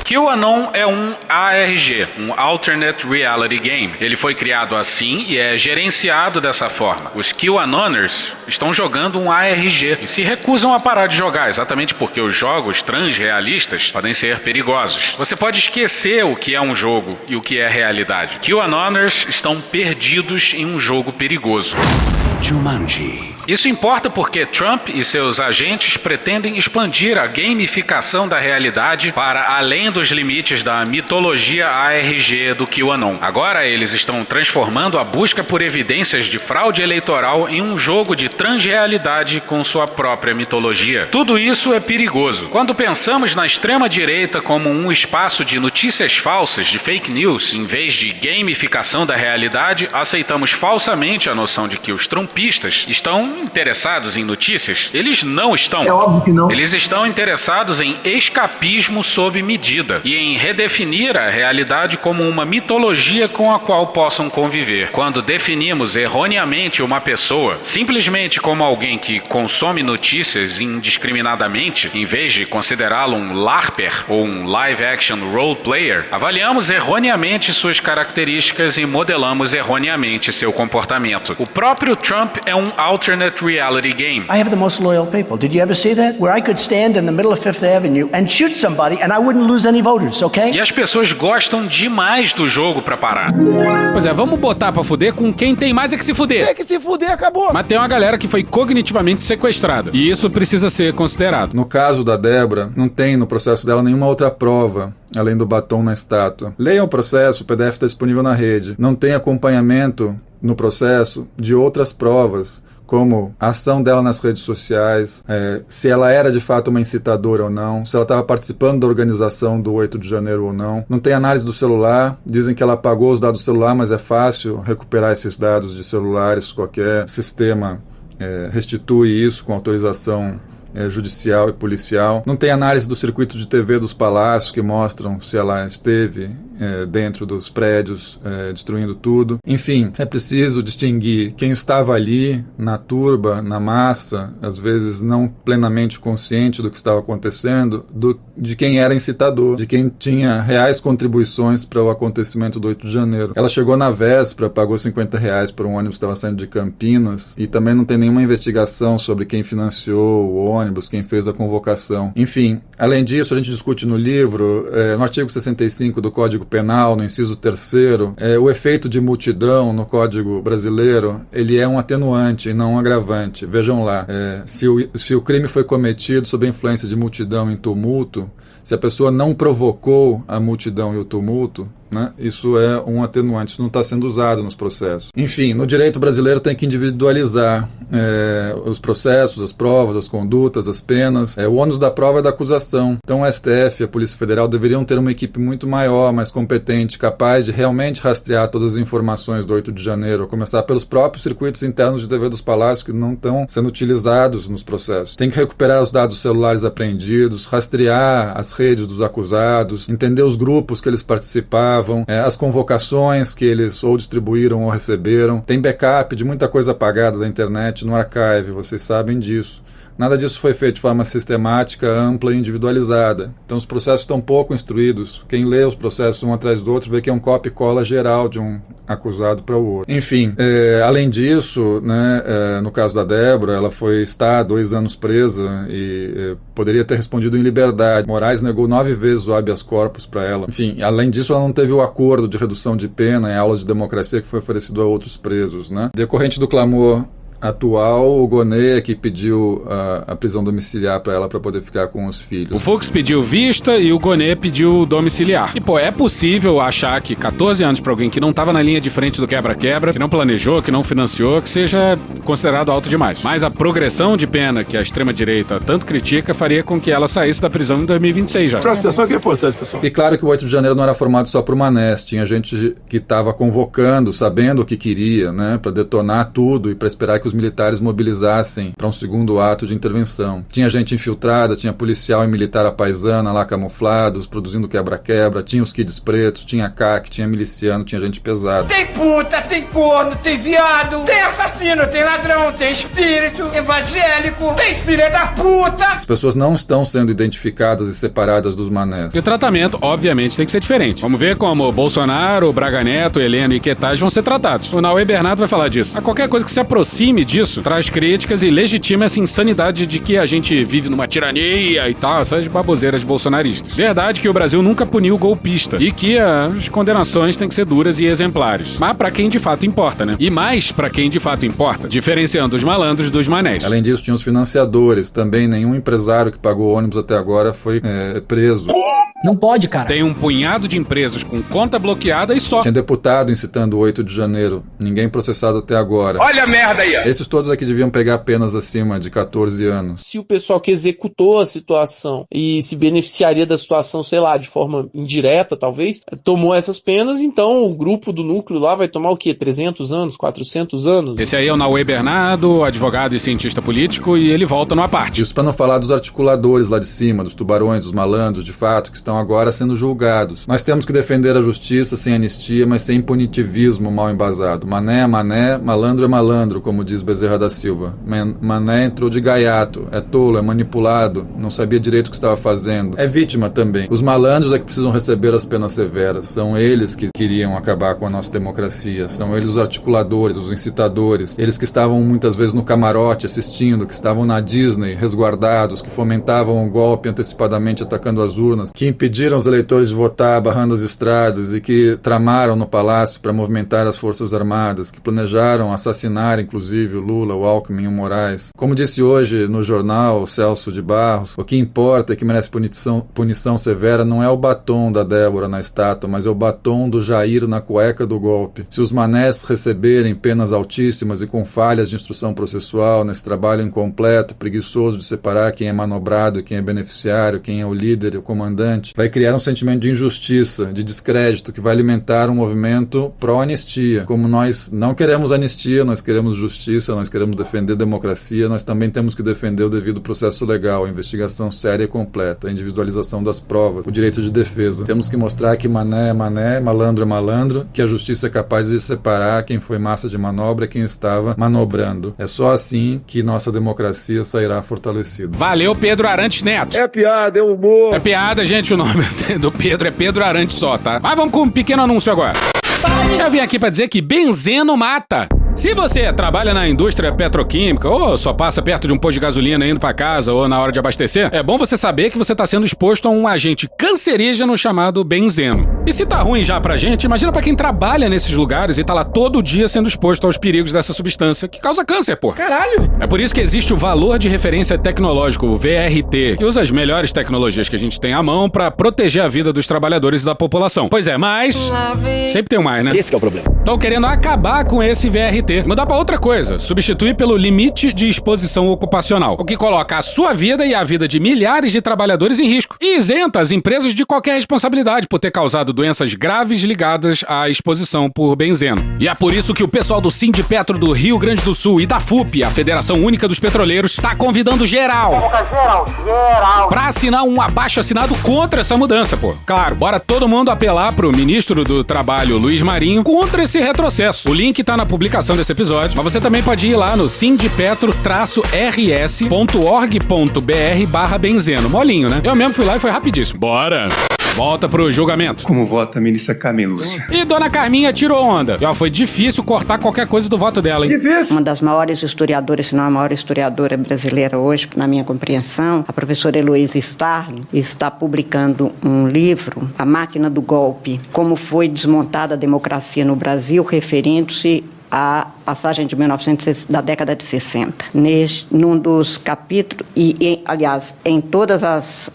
QAnon é um ARG, um Alternate Reality Game. Ele foi criado assim e é gerenciado dessa forma. Os QAnoners estão jogando um ARG e se recusam a parar de jogar, exatamente porque os jogos transrealistas podem ser perigosos. Você pode esquecer o que é um jogo e o que é realidade. QAnoners estão perdidos em um jogo perigoso. Jumanji. Isso importa porque Trump e seus agentes pretendem expandir a gamificação da realidade para além dos limites da mitologia ARG do QAnon. Agora eles estão transformando a busca por evidências de fraude eleitoral em um jogo de transrealidade com sua própria mitologia. Tudo isso é perigoso. Quando pensamos na extrema-direita como um espaço de notícias falsas, de fake news, em vez de gamificação da realidade, aceitamos falsamente a noção de que os trumpistas estão interessados em notícias? Eles não estão. É óbvio que não. Eles estão interessados em escapismo sob medida e em redefinir a realidade como uma mitologia com a qual possam conviver. Quando definimos erroneamente uma pessoa simplesmente como alguém que consome notícias indiscriminadamente, em vez de considerá-lo um LARPer ou um live-action role player, avaliamos erroneamente suas características e modelamos erroneamente seu comportamento. O próprio Trump é um alternate reality game. I have the most loyal people. Did you ever see that? Where I could stand in the middle of Fifth Avenue and shoot somebody and I wouldn't lose any voters, okay? E as pessoas gostam demais do jogo pra parar. Pois é, vamos botar pra fuder com quem tem mais é que se fuder. Tem que se fuder, acabou. Mas tem uma galera que foi cognitivamente sequestrada. E isso precisa ser considerado. No caso da Débora, não tem no processo dela nenhuma outra prova além do batom na estátua. Leiam o processo, o PDF está disponível na rede. Não tem acompanhamento no processo de outras provas, como a ação dela nas redes sociais, se ela era de fato uma incitadora ou não, se ela estava participando da organização do 8 de janeiro ou não. Não tem análise do celular, dizem que ela apagou os dados do celular, mas é fácil recuperar esses dados de celulares, qualquer sistema restitui isso com autorização judicial e policial. Não tem análise do circuito de TV dos palácios que mostram se ela esteve dentro dos prédios destruindo tudo. Enfim, é preciso distinguir quem estava ali na turba, na massa, às vezes não plenamente consciente do que estava acontecendo, de quem era incitador, de quem tinha reais contribuições para o acontecimento do 8 de janeiro. Ela chegou na véspera, pagou R$50 por um ônibus que estava saindo de Campinas e também não tem nenhuma investigação sobre quem financiou o ônibus, quem fez a convocação. Enfim, além disso, a gente discute no livro, no artigo 65 do Código Penal, no inciso 3º, o efeito de multidão no Código brasileiro, ele é um atenuante e não um agravante. Vejam lá, se o crime foi cometido sob a influência de multidão em tumulto, se a pessoa não provocou a multidão e o tumulto, né, isso é um atenuante, isso não está sendo usado nos processos. Enfim, no direito brasileiro tem que individualizar os processos, as provas, as condutas, as penas. O ônus da prova é da acusação. Então o STF e a Polícia Federal deveriam ter uma equipe muito maior, mais competente, capaz de realmente rastrear todas as informações do 8 de janeiro, a começar pelos próprios circuitos internos de TV dos palácios que não estão sendo utilizados nos processos. Tem que recuperar os dados celulares apreendidos, rastrear as redes dos acusados, entender os grupos que eles participavam, as convocações que eles ou distribuíram ou receberam. Tem backup de muita coisa apagada da internet no archive, vocês sabem disso. Nada disso foi feito de forma sistemática, ampla e individualizada. Então os processos estão pouco instruídos. Quem lê os processos um atrás do outro vê que é um copia e cola geral de um acusado para o outro. Enfim, além disso, no caso da Débora, ela está 2 anos presa e poderia ter respondido em liberdade. Moraes negou 9 vezes o habeas corpus para ela. Enfim, além disso, ela não teve o acordo de redução de pena em aula de democracia que foi oferecido a outros presos. Decorrente do clamor atual, o Gonê é que pediu a prisão domiciliar para ela para poder ficar com os filhos. O Fux pediu vista e o Gonê pediu domiciliar. E, pô, é possível achar que 14 anos pra alguém que não tava na linha de frente do quebra-quebra, que não planejou, que não financiou, que seja considerado alto demais. Mas a progressão de pena que a extrema-direita tanto critica faria com que ela saísse da prisão em 2026 já. Presta atenção que é importante, pessoal. E claro que o 8 de janeiro não era formado só por manés, tinha gente que estava convocando, sabendo o que queria, né, para detonar tudo e para esperar que os militares mobilizassem para um segundo ato de intervenção. Tinha gente infiltrada, tinha policial e militar à paisana lá camuflados, produzindo quebra-quebra, tinha os kids pretos, tinha CAC, tinha miliciano, tinha gente pesada. Tem puta, tem corno, tem viado, tem assassino, tem ladrão, tem espírito, evangélico, tem filha da puta! As pessoas não estão sendo identificadas e separadas dos manés. E o tratamento, obviamente, tem que ser diferente. Vamos ver como Bolsonaro, Braga Neto, Helena e Quetais vão ser tratados. O Naue Bernardo vai falar disso. A qualquer coisa que se aproxime disso traz críticas e legitima essa insanidade de que a gente vive numa tirania e tal, essas baboseiras bolsonaristas. Verdade que o Brasil nunca puniu o golpista e que as condenações têm que ser duras e exemplares. Mas pra quem de fato importa, né? E mais pra quem de fato importa, diferenciando os malandros dos manés. Além disso, tinha os financiadores. Também nenhum empresário que pagou ônibus até agora foi preso. Não pode, cara. Tem um punhado de empresas com conta bloqueada e só. Tinha deputado incitando o 8 de janeiro. Ninguém processado até agora. Olha a merda aí! Esses todos aqui deviam pegar penas acima de 14 anos. Se o pessoal que executou a situação e se beneficiaria da situação, sei lá, de forma indireta, talvez, tomou essas penas, então o grupo do núcleo lá vai tomar o quê? 300 anos? 400 anos? Esse aí é o Naue Bernardo, advogado e cientista político, e ele volta numa parte. Isso pra não falar dos articuladores lá de cima, dos tubarões, dos malandros, de fato, que estão agora sendo julgados. Nós temos que defender a justiça sem anistia, mas sem punitivismo mal embasado. Mané é mané, malandro é malandro, como diz Bezerra da Silva. Mané entrou de gaiato, é tolo, é manipulado, não sabia direito o que estava fazendo. É vítima também. Os malandros é que precisam receber as penas severas. São eles que queriam acabar com a nossa democracia. São eles os articuladores, os incitadores. Eles que estavam muitas vezes no camarote assistindo, que estavam na Disney resguardados, que fomentavam o golpe antecipadamente atacando as urnas, que impediram os eleitores de votar barrando as estradas e que tramaram no palácio para movimentar as forças armadas, que planejaram assassinar inclusive o Lula, o Alckmin e o Moraes. Como disse hoje no jornal o Celso de Barros, o que importa é que merece punição severa não é o batom da Débora na estátua, mas é o batom do Jair na cueca do golpe. Se os manés receberem penas altíssimas e com falhas de instrução processual nesse trabalho incompleto, preguiçoso de separar quem é manobrado e quem é beneficiário, quem é o líder e o comandante, vai criar um sentimento de injustiça, de descrédito, que vai alimentar um movimento pró-anistia. Como nós não queremos anistia, nós queremos justiça, nós queremos defender democracia, nós também temos que defender o devido processo legal, a investigação séria e completa, a individualização das provas, o direito de defesa. Temos que mostrar que mané é mané, malandro é malandro, que a justiça é capaz de separar quem foi massa de manobra e quem estava manobrando. É só assim que nossa democracia sairá fortalecida. Valeu, Pedro Arantes Neto. É piada, é humor. É piada, gente, o nome do Pedro é Pedro Arantes só, tá? Mas vamos com um pequeno anúncio agora. Eu vim aqui pra dizer que benzeno mata. Se você trabalha na indústria petroquímica ou só passa perto de um posto de gasolina indo pra casa ou na hora de abastecer, é bom você saber que você tá sendo exposto a um agente cancerígeno chamado benzeno. E se tá ruim já pra gente, imagina pra quem trabalha nesses lugares e tá lá todo dia sendo exposto aos perigos dessa substância que causa câncer, pô. Caralho! É por isso que existe o Valor de Referência Tecnológico, o VRT, que usa as melhores tecnologias que a gente tem à mão pra proteger a vida dos trabalhadores e da população. Pois é, mas sempre tem um mais, né? Esse que é o problema. Estão querendo acabar com esse VRT. Mudar pra outra coisa, substituir pelo limite de exposição ocupacional, o que coloca a sua vida e a vida de milhares de trabalhadores em risco e isenta as empresas de qualquer responsabilidade por ter causado doenças graves ligadas à exposição por benzeno. E é por isso que o pessoal do Sindipetro do Rio Grande do Sul e da FUP, a Federação Única dos Petroleiros, tá convidando geral pra assinar um abaixo-assinado contra essa mudança, pô. Claro, bora todo mundo apelar pro ministro do Trabalho, Luiz Marinho, contra esse retrocesso. O link tá na publicação desse episódio, mas você também pode ir lá no sindipetro-rs.org.br/benzeno. Molinho, né? Eu mesmo fui lá e foi rapidíssimo. Bora! Volta pro julgamento. Como vota a ministra Carmen Lúcia? E dona Carminha tirou onda. E, ó, foi difícil cortar qualquer coisa do voto dela, hein? Difícil. Uma das maiores historiadoras, se não a maior historiadora brasileira hoje, na minha compreensão, a professora Heloísa Starling, está publicando um livro, A Máquina do Golpe, como foi desmontada a democracia no Brasil, referindo-se a passagem de da década de 60. Num dos capítulos, aliás, em todas as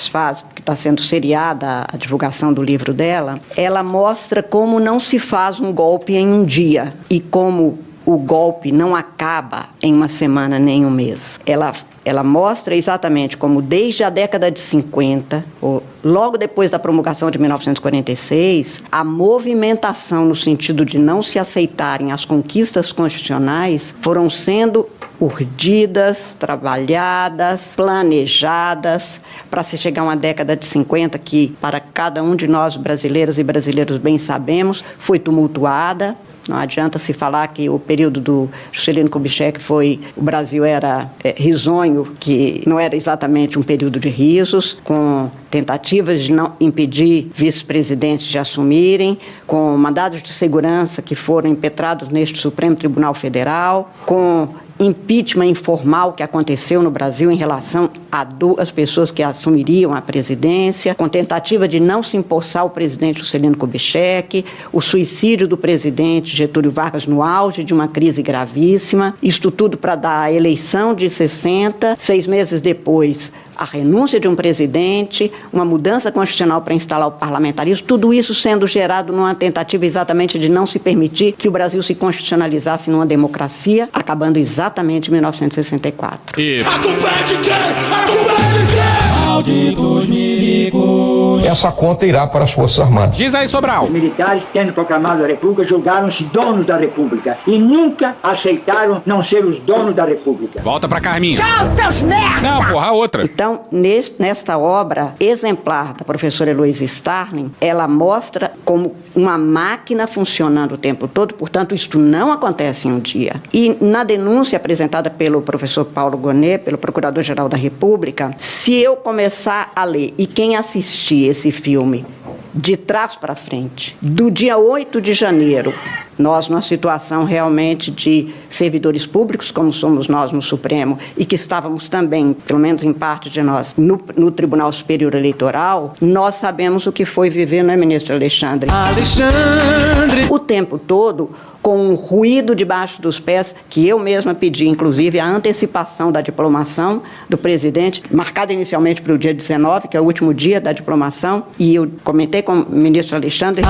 fases, que está sendo seriada a divulgação do livro dela, ela mostra como não se faz um golpe em um dia e como o golpe não acaba em uma semana nem um mês. Ela mostra exatamente como desde a década de 50, ou logo depois da promulgação de 1946, a movimentação no sentido de não se aceitarem as conquistas constitucionais foram sendo urdidas, trabalhadas, planejadas, para se chegar a uma década de 50 que, para cada um de nós, brasileiras e brasileiros, bem sabemos, foi tumultuada. Não adianta se falar que o período do Juscelino Kubitschek o Brasil era risonho, que não era exatamente um período de risos, com tentativas de não impedir vice-presidentes de assumirem, com mandados de segurança que foram impetrados neste Supremo Tribunal Federal, com impeachment informal que aconteceu no Brasil em relação a duas pessoas que assumiriam a presidência, com tentativa de não se empossar o presidente Juscelino Kubitschek, o suicídio do presidente Getúlio Vargas no auge de uma crise gravíssima, isto tudo para dar a eleição de 60, 6 meses depois a renúncia de um presidente, uma mudança constitucional para instalar o parlamentarismo, tudo isso sendo gerado numa tentativa exatamente de não se permitir que o Brasil se constitucionalizasse numa democracia, acabando exatamente em 1964. A culpa é de quem? A culpa é de quem? Malditos milicos. Essa conta irá para as Forças Armadas. Diz aí, Sobral. Os militares, tendo proclamado a República, julgaram-se donos da República e nunca aceitaram não ser os donos da República. Volta pra Carminha. Tchau, seus merda! Não, porra, outra. Então, nesta obra exemplar da professora Heloísa Starling, ela mostra como uma máquina funcionando o tempo todo, portanto, isto não acontece em um dia. E na denúncia apresentada pelo professor Paulo Gonet, pelo Procurador-Geral da República, se eu começar a ler, e quem assistir esse filme de trás para frente, do dia 8 de janeiro, nós numa situação realmente de servidores públicos, como somos nós no Supremo, e que estávamos também, pelo menos em parte de nós, no Tribunal Superior Eleitoral, nós sabemos o que foi viver, não é, ministro Alexandre? O tempo todo, com um ruído debaixo dos pés, que eu mesma pedi, inclusive, a antecipação da diplomação do presidente, marcada inicialmente para o dia 19, que é o último dia da diplomação, e eu comentei com o ministro Alexandre.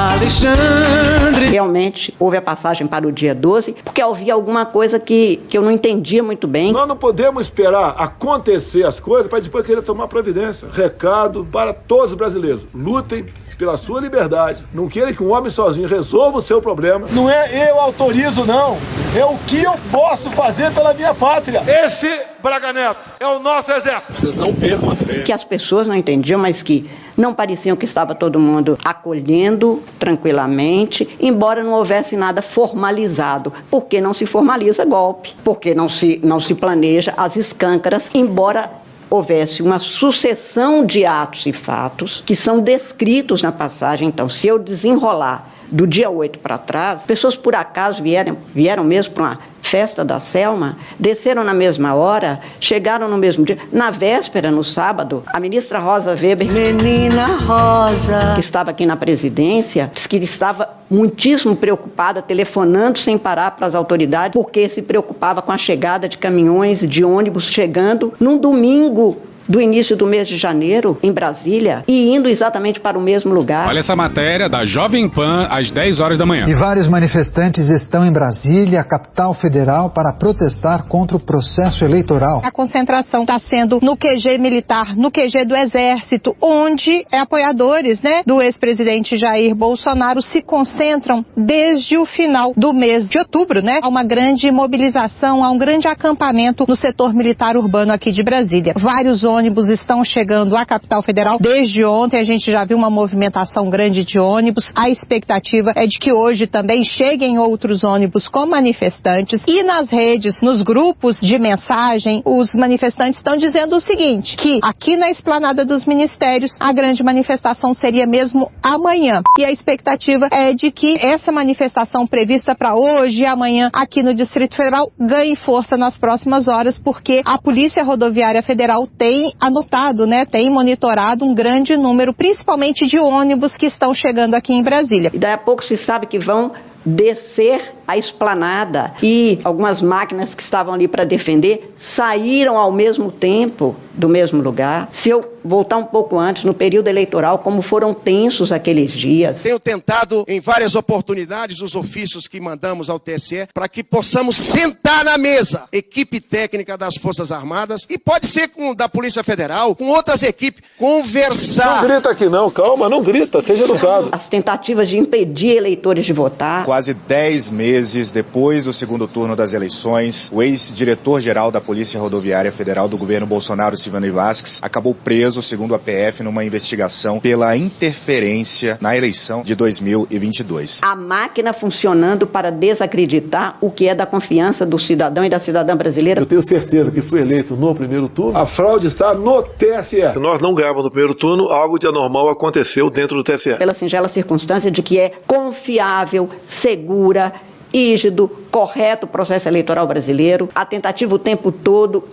Realmente, houve a passagem para o dia 12, porque havia alguma coisa que eu não entendia muito bem. Nós não podemos esperar acontecer as coisas para depois querer tomar providência. Recado para todos os brasileiros. Lutem pela sua liberdade. Não queira que um homem sozinho resolva o seu problema. Não é eu autorizo, não. É o que eu posso fazer pela minha pátria. Esse, Braga Neto, é o nosso exército. Vocês não percam a fé. Que as pessoas não entendiam, mas que não pareciam que estava todo mundo acolhendo tranquilamente, embora não houvesse nada formalizado. Porque não se formaliza golpe, porque não se planeja as escâncaras, embora houvesse uma sucessão de atos e fatos que são descritos na passagem. Então, se eu desenrolar do dia 8 para trás, pessoas por acaso vieram mesmo para uma festa da Selma, desceram na mesma hora, chegaram no mesmo dia. Na véspera, no sábado, a ministra Rosa Weber, menina Rosa, que estava aqui na presidência, disse que estava muitíssimo preocupada, telefonando sem parar para as autoridades, porque se preocupava com a chegada de caminhões e de ônibus chegando num domingo do início do mês de janeiro, em Brasília, e indo exatamente para o mesmo lugar. Olha essa matéria da Jovem Pan, às 10 horas da manhã. E vários manifestantes estão em Brasília, capital federal, para protestar contra o processo eleitoral. A concentração está sendo no QG militar, no QG do Exército, onde apoiadores, do ex-presidente Jair Bolsonaro se concentram desde o final do mês de outubro, Há uma grande mobilização, há um grande acampamento no setor militar urbano aqui de Brasília. Vários ônibus estão chegando à capital federal. Desde ontem a gente já viu uma movimentação grande de ônibus. A expectativa é de que hoje também cheguem outros ônibus com manifestantes. E nas redes, nos grupos de mensagem, os manifestantes estão dizendo o seguinte, que aqui na Esplanada dos Ministérios a grande manifestação seria mesmo amanhã. E a expectativa é de que essa manifestação prevista para hoje e amanhã aqui no Distrito Federal ganhe força nas próximas horas, porque a Polícia Rodoviária Federal tem anotado, tem monitorado um grande número, principalmente de ônibus que estão chegando aqui em Brasília. E daí a pouco se sabe que vão descer a esplanada e algumas máquinas que estavam ali para defender saíram ao mesmo tempo do mesmo lugar. Se eu voltar um pouco antes, no período eleitoral, como foram tensos aqueles dias. Tenho tentado em várias oportunidades os ofícios que mandamos ao TSE para que possamos sentar na mesa, equipe técnica das Forças Armadas e pode ser da Polícia Federal, com outras equipes, conversar. Não grita aqui não, calma, não grita, seja educado. As tentativas de impedir eleitores de votar. Quase 10 meses depois do segundo turno das eleições, o ex-diretor-geral da Polícia Rodoviária Federal do governo Bolsonaro, Silvano Vasquez, acabou preso, segundo a PF, numa investigação pela interferência na eleição de 2022. A máquina funcionando para desacreditar o que é da confiança do cidadão e da cidadã brasileira. Eu tenho certeza que fui eleito no primeiro turno. A fraude está no TSE. Se nós não ganharmos no primeiro turno, algo de anormal aconteceu dentro do TSE. Pela singela circunstância de que é confiável, segura, rígido, correto o processo eleitoral brasileiro, a tentativa o tempo todo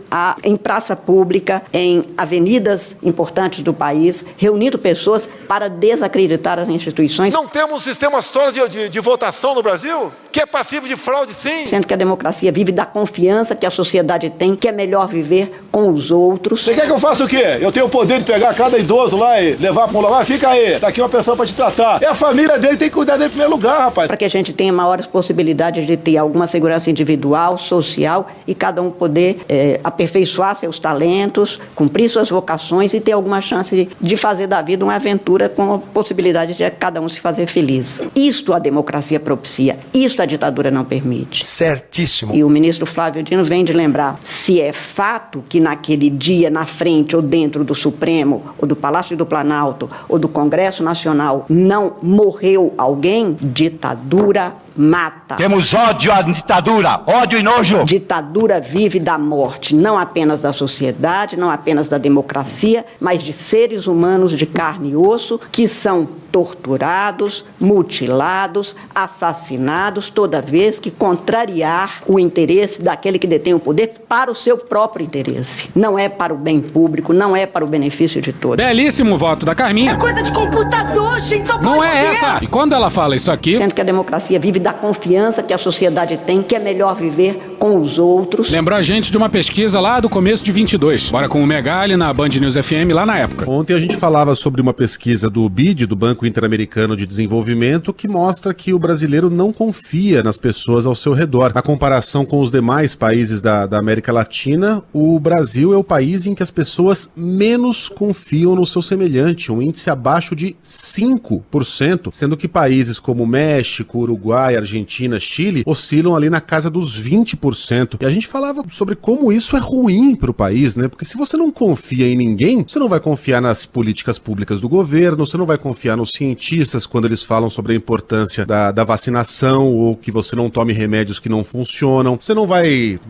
em praça pública, em avenidas importantes do país, reunindo pessoas para desacreditar as instituições. Não temos um sistema sólido de votação no Brasil que é passivo de fraude, sim. Sendo que a democracia vive da confiança que a sociedade tem, que é melhor viver com os outros. Você quer que eu faça o quê? Eu tenho o poder de pegar cada idoso lá e levar para um lugar? Fica aí, tá aqui uma pessoa para te tratar. É a família dele, tem que cuidar dele em primeiro lugar, rapaz. Para que a gente tenha maiores possibilidades de ter alguma segurança individual, social e cada um poder aperfeiçoar seus talentos, cumprir suas vocações e ter alguma chance de fazer da vida uma aventura com a possibilidade de cada um se fazer feliz. Isto a democracia propicia, isto a ditadura não permite. Certíssimo. E o ministro Flávio Dino vem de lembrar, se é fato que naquele dia, na frente ou dentro do Supremo, ou do Palácio do Planalto, ou do Congresso Nacional, não morreu alguém, ditadura mata. Temos ódio à ditadura, ódio e nojo. Ditadura vive da morte, não apenas da sociedade, não apenas da democracia, mas de seres humanos de carne e osso que são torturados, mutilados, assassinados toda vez que contrariar o interesse daquele que detém o poder para o seu próprio interesse. Não é para o bem público, não é para o benefício de todos. Belíssimo voto da Carminha. É coisa de computador, gente, só não é essa. E quando ela fala isso aqui... Sendo que a democracia vive da confiança que a sociedade tem, que é melhor viver com os outros. Lembrou a gente de uma pesquisa lá do começo de 22. Bora com o Megali na Band News FM lá na época. Ontem a gente falava sobre uma pesquisa do BID, do Banco Interamericano de Desenvolvimento, que mostra que o brasileiro não confia nas pessoas ao seu redor. Na comparação com os demais países da América Latina, o Brasil é o país em que as pessoas menos confiam no seu semelhante, um índice abaixo de 5%, sendo que países como México, Uruguai, Argentina, Chile oscilam ali na casa dos 20%. E a gente falava sobre como isso é ruim para o país, né? Porque se você não confia em ninguém, você não vai confiar nas políticas públicas do governo, você não vai confiar nos cientistas quando eles falam sobre a importância da vacinação ou que você não tome remédios que não funcionam, você não vai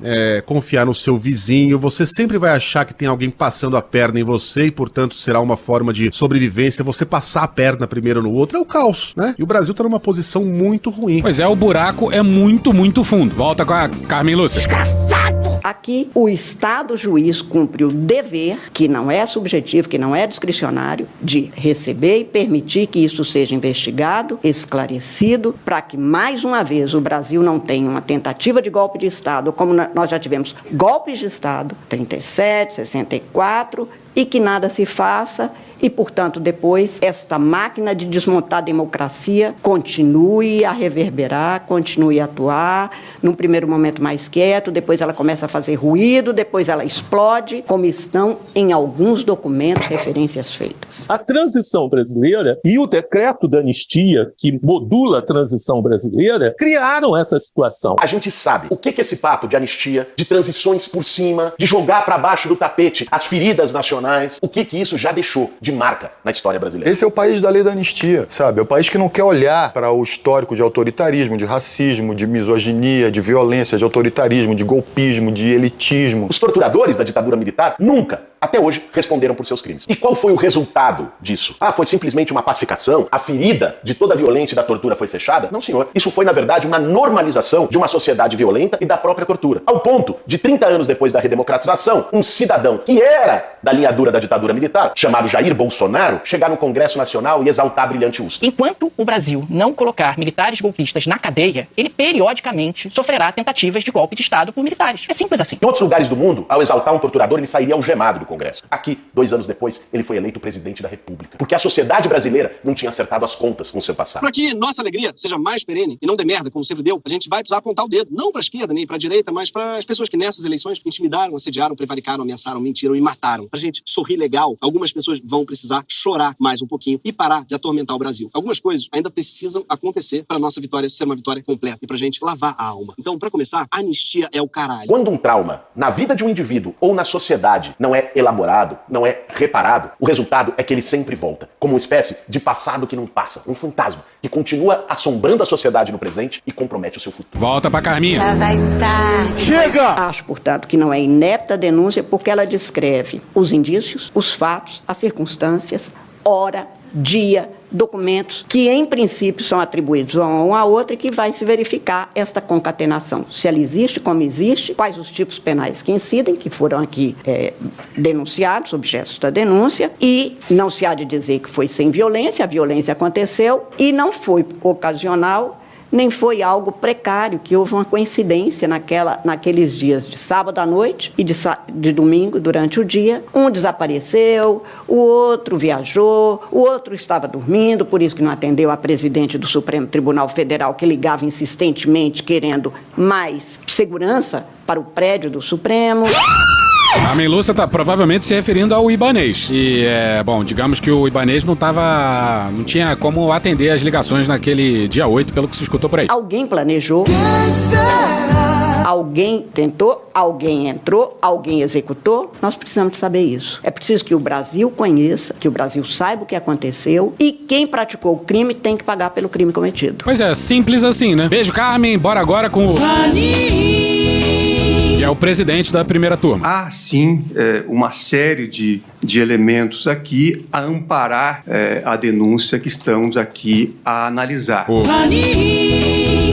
confiar no seu vizinho, você sempre vai achar que tem alguém passando a perna em você e, portanto, será uma forma de sobrevivência você passar a perna primeiro no outro. É o caos, né? E o Brasil tá numa posição muito ruim. Pois é, o buraco é muito, muito fundo. Volta com a Carmen Lúcia. Aqui, o Estado juiz cumpre o dever, que não é subjetivo, que não é discricionário, de receber e permitir que isso seja investigado, esclarecido, para que, mais uma vez, o Brasil não tenha uma tentativa de golpe de Estado, como nós já tivemos golpes de Estado, 37, 64, e que nada se faça e, portanto, depois, esta máquina de desmontar a democracia continue a reverberar, continue a atuar, num primeiro momento mais quieto, depois ela começa a fazer ruído, depois ela explode, como estão em alguns documentos, referências feitas. A transição brasileira e o decreto da anistia, que modula a transição brasileira, criaram essa situação. A gente sabe o que é esse papo de anistia, de transições por cima, de jogar para baixo do tapete as feridas nacionais, o que isso já deixou de marca na história brasileira. Esse é o país da lei da anistia, sabe? É o país que não quer olhar para o histórico de autoritarismo, de racismo, de misoginia, de violência, de autoritarismo, de golpismo, de elitismo. Os torturadores da ditadura militar nunca até hoje responderam por seus crimes. E qual foi o resultado disso? Foi simplesmente uma pacificação? A ferida de toda a violência e da tortura foi fechada? Não, senhor. Isso foi, na verdade, uma normalização de uma sociedade violenta e da própria tortura. Ao ponto de, 30 anos depois da redemocratização, um cidadão que era da linha dura da ditadura militar, chamado Jair Bolsonaro, chegar no Congresso Nacional e exaltar a brilhante USP. Enquanto o Brasil não colocar militares golpistas na cadeia, ele periodicamente sofrerá tentativas de golpe de Estado por militares. É simples assim. Em outros lugares do mundo, ao exaltar um torturador, ele sairia algemado do Congresso. Aqui, 2 anos depois, ele foi eleito presidente da República. Porque a sociedade brasileira não tinha acertado as contas com o seu passado. Para que nossa alegria seja mais perene e não dê merda, como sempre deu, a gente vai precisar apontar o dedo. Não para a esquerda, nem para a direita, mas para as pessoas que nessas eleições intimidaram, assediaram, prevaricaram, ameaçaram, mentiram e mataram. Pra gente sorrir legal, algumas pessoas vão precisar chorar mais um pouquinho e parar de atormentar o Brasil. Algumas coisas ainda precisam acontecer para nossa vitória ser uma vitória completa e pra gente lavar a alma. Então, para começar, a anistia é o caralho. Quando um trauma na vida de um indivíduo ou na sociedade não é elaborado, não é reparado, o resultado é que ele sempre volta, como uma espécie de passado que não passa, um fantasma que continua assombrando a sociedade no presente e compromete o seu futuro. Volta pra Carminha. Já vai estar. Chega! Acho, portanto, que não é inepta a denúncia porque ela descreve os indícios, os fatos, as circunstâncias, hora, dia, documentos que, em princípio, são atribuídos a um a outro e que vai se verificar esta concatenação. Se ela existe, como existe, quais os tipos penais que incidem, que foram aqui denunciados, objetos da denúncia, e não se há de dizer que foi sem violência, a violência aconteceu e não foi ocasional, nem foi algo precário, que houve uma coincidência naqueles dias de sábado à noite e de domingo durante o dia. Um desapareceu, o outro viajou, o outro estava dormindo, por isso que não atendeu a presidente do Supremo Tribunal Federal, que ligava insistentemente querendo mais segurança para o prédio do Supremo. A Melussa tá provavelmente se referindo ao ibanês. E, digamos que o ibanês não tinha como atender as ligações naquele dia 8, pelo que se escutou por aí. Alguém planejou, alguém tentou, alguém entrou, alguém executou. Nós precisamos saber isso. É preciso que o Brasil conheça, que o Brasil saiba o que aconteceu e quem praticou o crime tem que pagar pelo crime cometido. Pois é, simples assim, né? Beijo, Carmen. Bora agora com o... que é o presidente da primeira turma. Há, sim, uma série de elementos aqui a amparar a denúncia que estamos aqui a analisar.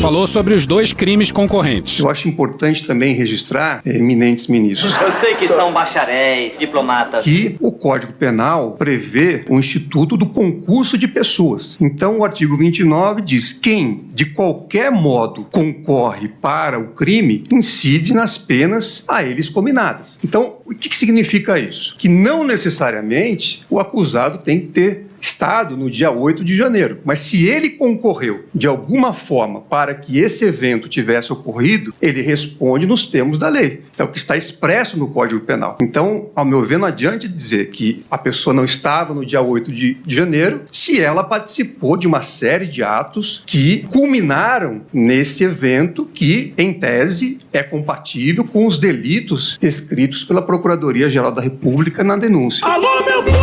Falou sobre os 2 crimes concorrentes. Eu acho importante também registrar, eminentes ministros, eu sei que são bacharéis, diplomatas, que o Código Penal prevê o Instituto do Concurso de Pessoas. Então, o artigo 29 diz: quem, de qualquer modo, concorre para o crime, incide nas penas a eles combinadas. Então, o que significa isso? Que não necessariamente o acusado tem que ter estado no dia 8 de janeiro. Mas se ele concorreu de alguma forma para que esse evento tivesse ocorrido, ele responde nos termos da lei. É o que está expresso no Código Penal. Então, ao meu ver, não adianta dizer que a pessoa não estava no dia 8 de janeiro se ela participou de uma série de atos que culminaram nesse evento que, em tese, é compatível com os delitos descritos pela Procuradoria-Geral da República na denúncia. Alô, meu povo!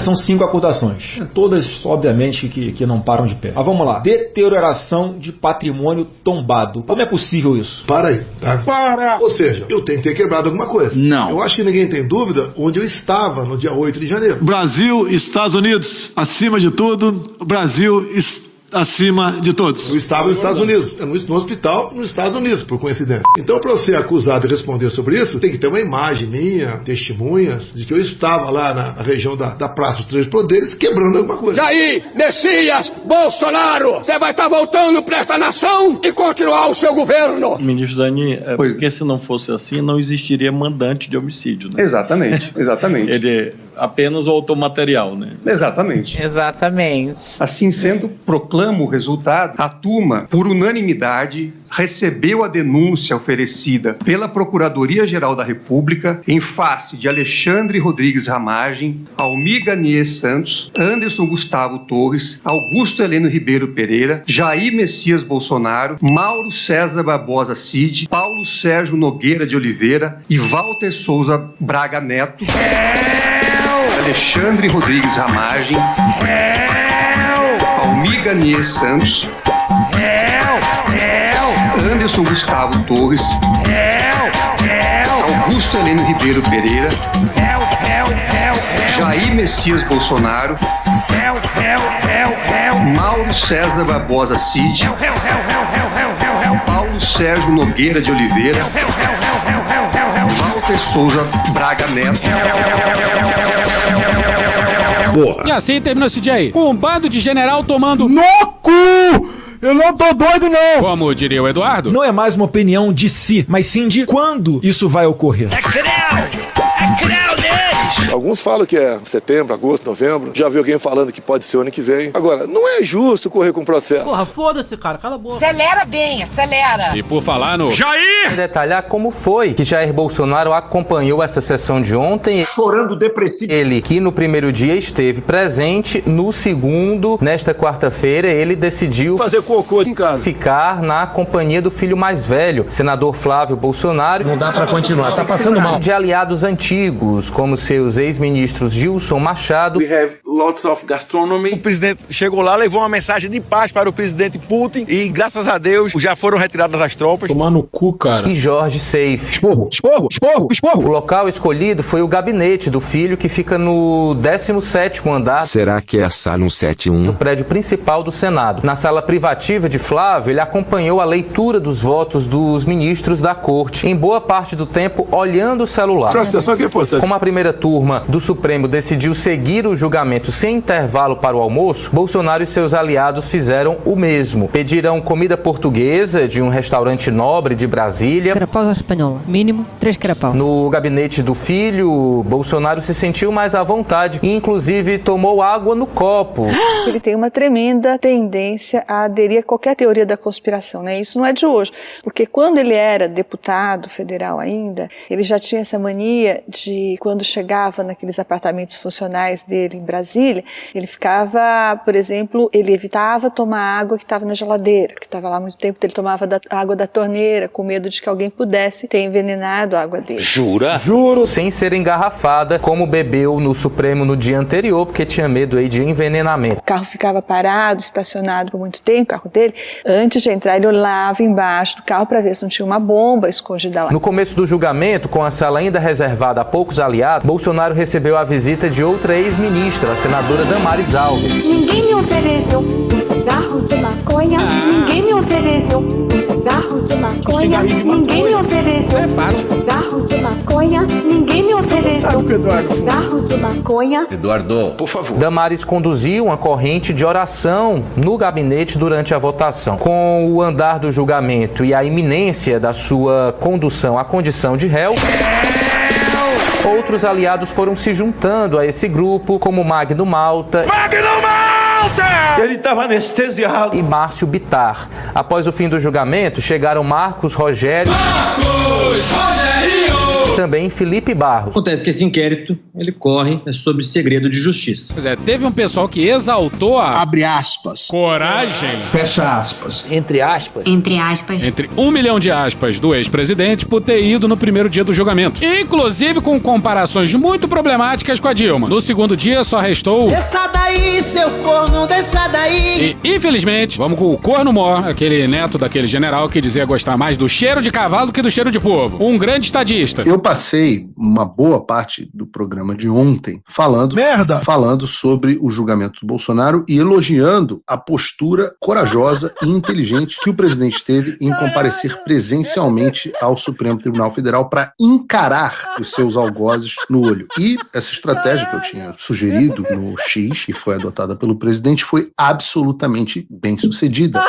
São 5 acusações. Todas, obviamente, que não param de pé. Mas vamos lá. Deterioração de patrimônio tombado. Como é possível isso? Para aí, tá? Para! Ou seja, eu tenho que ter quebrado alguma coisa. Não. Eu acho que ninguém tem dúvida onde eu estava no dia 8 de janeiro. Brasil, Estados Unidos, acima de tudo, Brasil acima de todos. Eu estava nos Estados Unidos, no hospital nos Estados Unidos, por coincidência. Então, para eu ser acusado e responder sobre isso, tem que ter uma imagem minha, testemunhas, de que eu estava lá na região da Praça dos Três Poderes, quebrando alguma coisa. Jair Messias Bolsonaro, você vai estar voltando para esta nação e continuar o seu governo. Ministro Dani, porque se não fosse assim, não existiria mandante de homicídio, né? Exatamente, exatamente. Ele apenas o autor material, né? Exatamente. Exatamente. Assim sendo, proclamo o resultado. A turma, por unanimidade, recebeu a denúncia oferecida pela Procuradoria-Geral da República em face de Alexandre Rodrigues Ramagem, Almir Garnier Santos, Anderson Gustavo Torres, Augusto Heleno Ribeiro Pereira, Jair Messias Bolsonaro, Mauro César Barbosa Cid, Paulo Sérgio Nogueira de Oliveira e Walter Souza Braga Neto, Alexandre Rodrigues Ramagem, Almir Garnier Santos, Anderson Gustavo Torres, Augusto Heleno Ribeiro Pereira, Jair Messias Bolsonaro, Mauro César Barbosa Cid, Paulo Sérgio Nogueira de Oliveira, Walter Souza Braga Neto. E assim terminou esse dia aí, com um bando de general tomando no cu! Eu não tô doido, não! Como diria o Eduardo, não é mais uma opinião de si, mas sim de quando isso vai ocorrer. É creu deles! Alguns falam que é setembro, agosto, novembro. Já vi alguém falando que pode ser o ano que vem. Agora, não é justo correr com o processo. Porra, foda-se, cara, cala a boca. Acelera bem, acelera. E por falar no Jair! Detalhar como foi que Jair Bolsonaro acompanhou essa sessão de ontem. Chorando depressivo. Ele, que no primeiro dia esteve presente, no segundo, nesta quarta-feira, ele decidiu fazer cocô em casa, ficar na companhia do filho mais velho, senador Flávio Bolsonaro. Não dá pra continuar, tá passando mal. De aliados antigos, como seus ex-ministros Gilson Machado. We have lots of gastronomy. O presidente chegou lá, levou uma mensagem de paz para o presidente Putin e, graças a Deus, já foram retiradas as tropas. Tomar no cu, cara. E Jorge Seife. Esporro, esporro, esporro, esporro. O local escolhido foi o gabinete do filho, que fica no 17º andar. Será que é a sala 171? Do prédio principal do Senado. Na sala privativa de Flávio, ele acompanhou a leitura dos votos dos ministros da corte, em boa parte do tempo olhando o celular. Presta atenção que é importante. Como a primeira turma do Supremo decidiu seguir o julgamento sem intervalo para o almoço, Bolsonaro e seus aliados fizeram o mesmo. Pediram comida portuguesa de um restaurante nobre de Brasília. Carapaus espanhol, mínimo 3 carapaus. No gabinete do filho, Bolsonaro se sentiu mais à vontade e inclusive tomou água no copo. Ele tem uma tremenda tendência a aderir a qualquer teoria da conspiração, né? Isso não é de hoje, porque quando ele era deputado federal ainda, ele já tinha essa mania de, quando chegava naqueles apartamentos funcionais dele em Brasília, ele ficava, por exemplo, ele evitava tomar água que estava na geladeira, que estava lá há muito tempo, ele tomava água da torneira, com medo de que alguém pudesse ter envenenado a água dele. Jura? Juro! Sem ser engarrafada, como bebeu no Supremo no dia anterior, porque tinha medo aí de envenenamento. O carro ficava parado, estacionado por muito tempo, o carro dele. Antes de entrar, ele olhava embaixo do carro para ver se não tinha uma bomba escondida lá. No começo do julgamento, com a sala ainda reservada a poucos aliados, Bolsonaro recebeu a visita de outra ex-ministra, a senadora Damares Alves. Ninguém me ofereceu um cigarro de maconha, ninguém me ofereceu um cigarro de maconha, ninguém me ofereceu um cigarro de maconha, ninguém me ofereceu um cigarro de maconha. Eduardo, por favor. Damares conduziu uma corrente de oração no gabinete durante a votação. Com o andar do julgamento e a iminência da sua condução à condição de réu, outros aliados foram se juntando a esse grupo, como Magno Malta. Ele estava anestesiado. E Márcio Bittar. Após o fim do julgamento, chegaram Marcos Rogério. Também Felipe Barros. Acontece que esse inquérito, ele corre sobre segredo de justiça. Pois é, teve um pessoal que exaltou a... Abre aspas. Coragem. Fecha aspas. Entre aspas. Entre aspas. Entre 1 milhão de aspas do ex-presidente por ter ido no primeiro dia do julgamento. Inclusive com comparações muito problemáticas com a Dilma. No segundo dia só restou... Desça daí, seu corno, desça daí. E, infelizmente, vamos com o Corno Mor, aquele neto daquele general que dizia gostar mais do cheiro de cavalo do que do cheiro de povo. Um grande estadista. Eu passei uma boa parte do programa de ontem falando sobre o julgamento do Bolsonaro e elogiando a postura corajosa e inteligente que o presidente teve em comparecer presencialmente ao Supremo Tribunal Federal para encarar os seus algozes no olho. E essa estratégia que eu tinha sugerido no X, que foi adotada pelo presidente, foi absolutamente bem sucedida.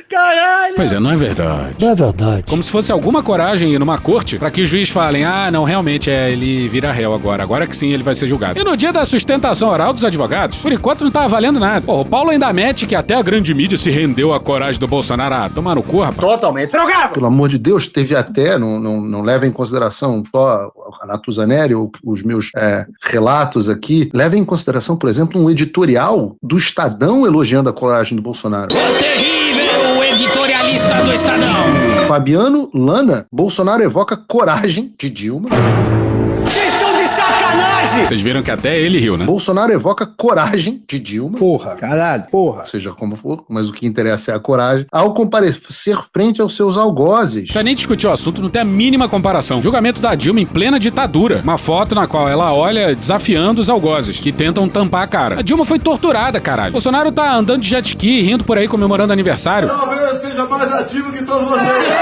Caralho! Pois é, não é verdade. Não é verdade. Como se fosse alguma coragem ir numa corte pra que o juiz falem, não, realmente ele vira réu agora. Agora que sim, ele vai ser julgado. E no dia da sustentação oral dos advogados, por enquanto não tava valendo nada. Pô, o Paulo ainda mete que até a grande mídia se rendeu à coragem do Bolsonaro. Tomar no cu, rapaz. Totalmente drogado. Pelo amor de Deus, teve até, não leva em consideração só a Natuzaneri ou os meus relatos aqui, leva em consideração, por exemplo, um editorial do Estadão elogiando a coragem do Bolsonaro. Terrível editorialista do Estadão. Fabiano Lana, Bolsonaro evoca coragem de Dilma. Vocês são de sacanagem! hoje! Vocês viram que até ele riu, né? Bolsonaro evoca coragem de Dilma. Porra, caralho, porra. Seja como for, mas o que interessa é a coragem. Ao comparecer frente aos seus algozes. Não precisa nem discutir o assunto, não tem a mínima comparação. Julgamento da Dilma em plena ditadura. Uma foto na qual ela olha desafiando os algozes, que tentam tampar a cara. A Dilma foi torturada, caralho. Bolsonaro tá andando de jet ski, rindo por aí, comemorando aniversário. Talvez eu seja mais ativo que todos vocês.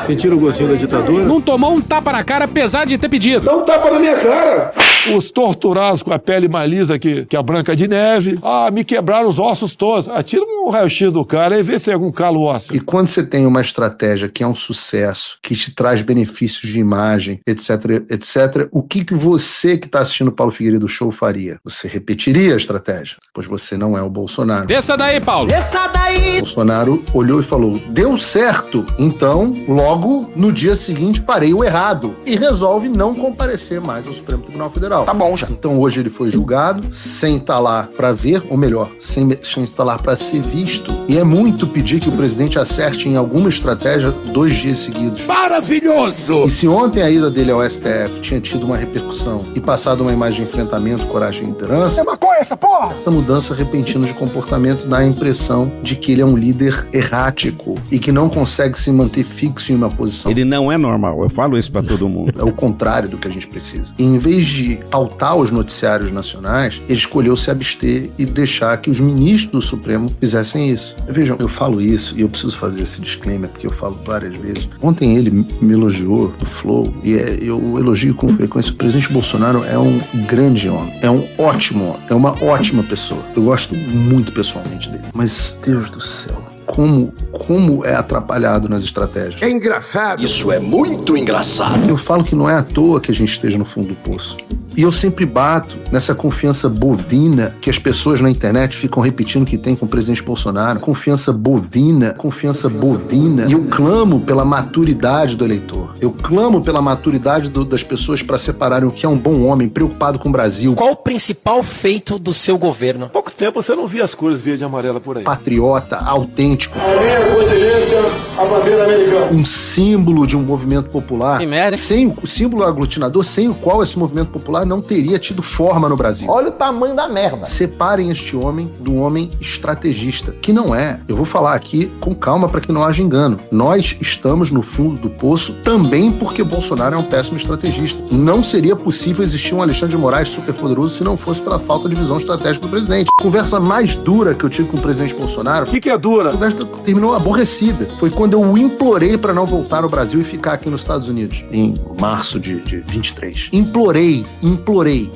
Sentiram o gostinho da ditadura? Não tomou um tapa na cara, apesar de ter pedido. Dá um tapa na minha cara. Os torturados com a pele mais lisa que a Branca de Neve. Ah, me quebraram os ossos todos. Tira um raio-x do cara e vê se tem algum calo ósseo. E quando você tem uma estratégia que é um sucesso, que te traz benefícios de imagem, etc, etc, o que você que está assistindo o Paulo Figueiredo Show faria? Você repetiria a estratégia, pois você não é o Bolsonaro. Desça daí, Paulo! Desça daí! Bolsonaro olhou e falou, deu certo, então, logo, no dia seguinte, farei o errado. E resolve não comparecer mais ao Supremo Tribunal Federal. Tá bom já. Então hoje ele foi julgado, sem estar lá para ver, ou melhor, sem estar lá para ser visto. E é muito pedir que o presidente acerte em alguma estratégia 2 dias seguidos. Maravilhoso! E se ontem a ida dele ao STF tinha tido uma repercussão e passado uma imagem de enfrentamento, coragem e liderança, é maconha essa porra! Essa mudança repentina de comportamento dá a impressão de que ele é um líder errático e que não consegue se manter fixo em uma posição. Ele não é normal, eu falo isso pra todo mundo. É o contrário do que a gente precisa. E em vez de pautar os noticiários nacionais, ele escolheu se abster e deixar que os ministros do Supremo fizessem isso. Vejam, eu falo isso e eu preciso fazer esse disclaimer porque eu falo várias vezes. Ontem ele me elogiou no Flow e eu elogio com frequência. O presidente Bolsonaro é um grande homem, é um ótimo homem, é uma ótima pessoa. Eu gosto muito pessoalmente dele. Mas, Deus do céu, como é atrapalhado nas estratégias. É engraçado. Isso é muito engraçado. Eu falo que não é à toa que a gente esteja no fundo do poço. E eu sempre bato nessa confiança bovina que as pessoas na internet ficam repetindo que tem com o presidente Bolsonaro. Confiança bovina, confiança bovina. E eu clamo pela maturidade do eleitor. Eu clamo pela maturidade das pessoas para separarem o que é um bom homem preocupado com o Brasil. Qual o principal feito do seu governo? Há pouco tempo você não via as cores verde e amarela por aí. Patriota, autêntico. A minha continência, a bandeira americana. Um símbolo de um movimento popular. Que merda. Sem o símbolo aglutinador, sem o qual esse movimento popular não teria tido forma no Brasil. Olha o tamanho da merda. Separem este homem de um homem estrategista, que não é. Eu vou falar aqui com calma para que não haja engano. Nós estamos no fundo do poço também porque Bolsonaro é um péssimo estrategista. Não seria possível existir um Alexandre de Moraes superpoderoso se não fosse pela falta de visão estratégica do presidente. A conversa mais dura que eu tive com o presidente Bolsonaro... O que é dura? A conversa terminou aborrecida. Foi quando eu o implorei para não voltar ao Brasil e ficar aqui nos Estados Unidos, em março de 23. Implorei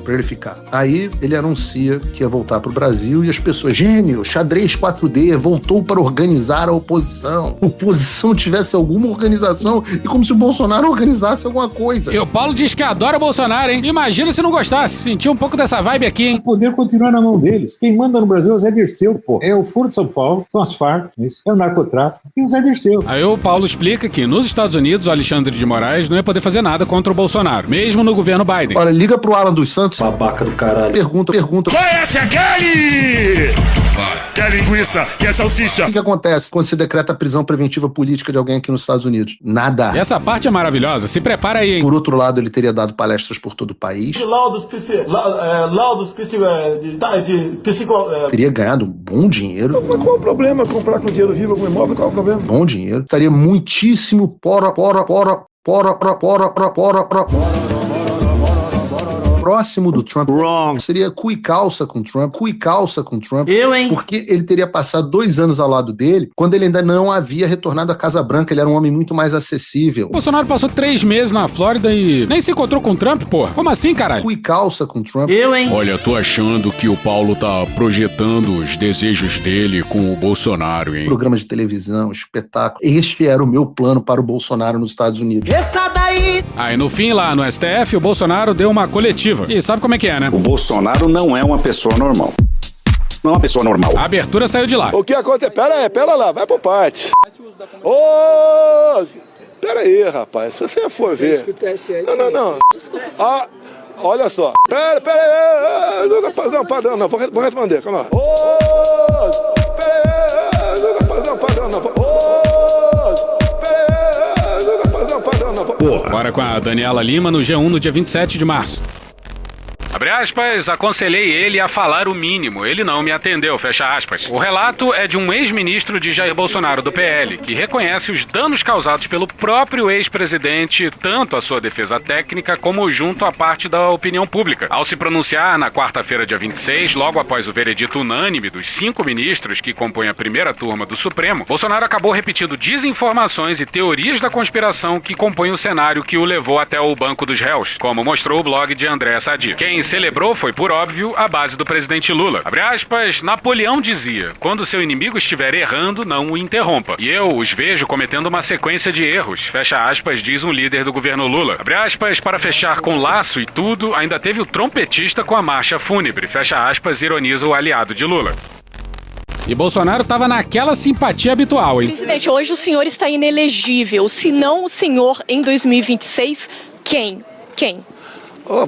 para ele ficar. Aí ele anuncia que ia voltar pro Brasil e as pessoas, gênio, xadrez 4D, voltou para organizar a oposição. A oposição tivesse alguma organização e como se o Bolsonaro organizasse alguma coisa. E o Paulo diz que adora o Bolsonaro, hein? Imagina se não gostasse. Sentiu um pouco dessa vibe aqui, hein? O poder continua na mão deles. Quem manda no Brasil é o Zé Dirceu, pô. É o Foro de São Paulo, são as Farc, isso. É o narcotráfico e o Zé Dirceu. Aí o Paulo explica que nos Estados Unidos o Alexandre de Moraes não ia poder fazer nada contra o Bolsonaro, mesmo no governo Biden. Olha, liga pro Alan dos Santos. Babaca do caralho. Pergunta. Conhece aquele? Quer linguiça? Quer salsicha? O que acontece quando se decreta a prisão preventiva política de alguém aqui nos Estados Unidos? Nada. E essa parte é maravilhosa. Se prepara aí, hein? Por outro lado, ele teria dado palestras por todo o país. Teria ganhado um bom dinheiro. Mas qual o problema comprar com dinheiro vivo algum imóvel? Qual o problema? Bom dinheiro. Estaria muitíssimo próximo do Trump. Wrong. Seria cu e calça com Trump. Eu, hein? Porque ele teria passado 2 anos ao lado dele, quando ele ainda não havia retornado à Casa Branca. Ele era um homem muito mais acessível. O Bolsonaro passou 3 meses na Flórida e nem se encontrou com o Trump, porra. Como assim, caralho? Cu e calça com Trump. Eu, hein? Olha, tô achando que o Paulo tá projetando os desejos dele com o Bolsonaro, hein? Programa de televisão, espetáculo. Este era o meu plano para o Bolsonaro nos Estados Unidos. Essa daí! Aí no fim, lá no STF, o Bolsonaro deu uma coletiva. E sabe como é que é, né? O Bolsonaro não é uma pessoa normal. Não é uma pessoa normal. A abertura saiu de lá. O que acontece? Pera lá, vai por parte. Pera aí, rapaz, se você for ver... Não. Ah, olha só. Pera aí. Não, vou responder, calma lá. Pera aí. porra. Bora com a Daniela Lima no G1 no dia 27 de março. Abre aspas, aconselhei ele a falar o mínimo. Ele não me atendeu, fecha aspas. O relato é de um ex-ministro de Jair Bolsonaro do PL, que reconhece os danos causados pelo próprio ex-presidente, tanto à sua defesa técnica como junto à parte da opinião pública. Ao se pronunciar na quarta-feira, dia 26, logo após o veredito unânime dos 5 ministros que compõem a primeira turma do Supremo, Bolsonaro acabou repetindo desinformações e teorias da conspiração que compõem o cenário que o levou até o banco dos réus, como mostrou o blog de André Sadi. Quem celebrou foi, por óbvio, a base do presidente Lula. Abre aspas, Napoleão dizia, quando seu inimigo estiver errando, não o interrompa. E eu os vejo cometendo uma sequência de erros, fecha aspas, diz um líder do governo Lula. Abre aspas, para fechar com laço e tudo, ainda teve o trompetista com a marcha fúnebre, fecha aspas, ironiza o aliado de Lula. E Bolsonaro tava naquela simpatia habitual, hein? Presidente, hoje o senhor está inelegível. Se não o senhor em 2026, quem?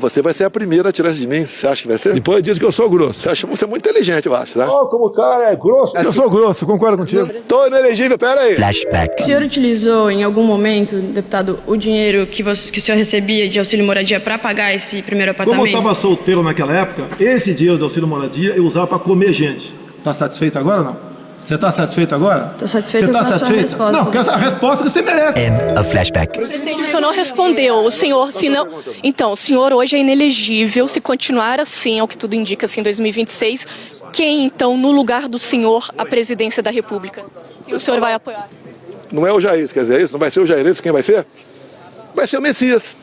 Você vai ser a primeira a tirar de mim, você acha que vai ser? Depois diz que eu sou grosso. Você acha que você é muito inteligente, eu acho, tá? Como o cara é grosso. Eu sou grosso, concordo contigo. Tô inelegível, pera aí. Flashback. O senhor utilizou em algum momento, deputado, o dinheiro que o senhor recebia de auxílio moradia para pagar esse primeiro apartamento? Como eu estava solteiro naquela época, esse dinheiro do auxílio moradia eu usava para comer gente. Tá satisfeito agora ou não? Você tá satisfeito agora? Tô satisfeita Você tá com a sua satisfeita? resposta. Não, porque essa resposta que você merece. A flashback. Presidente, o senhor não respondeu. O senhor, se não... Então, o senhor hoje é inelegível. Se continuar assim, ao que tudo indica, assim, em 2026, quem, então, no lugar do senhor, a presidência da República? Quem o senhor vai apoiar? Não é o Jair, quer dizer isso? Não vai ser o Jair, isso quem vai ser? Vai ser o Messias.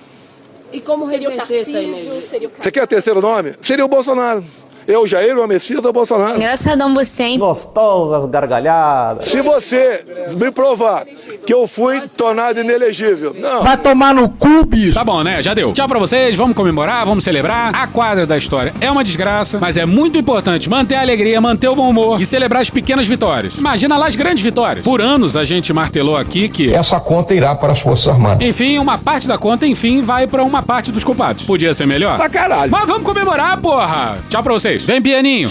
E como reverter essa energia? Você quer terceiro nome? Seria o Bolsonaro. Eu, o Jair, o Messias ou o Bolsonaro? Engraçadão você, hein? Gostosas gargalhadas. Se você me provar que eu fui tornado inelegível, não. Vai tomar no cu, bicho. Tá bom, né? Já deu. Tchau pra vocês, vamos comemorar, vamos celebrar. A quadra da história é uma desgraça, mas é muito importante manter a alegria, manter o bom humor e celebrar as pequenas vitórias. Imagina lá as grandes vitórias. Por anos a gente martelou aqui que essa conta irá para as Forças Armadas. Enfim, uma parte da conta, vai pra uma parte dos culpados. Podia ser melhor? Pra caralho. Mas vamos comemorar, porra. Tchau pra vocês. Vem, pianinho.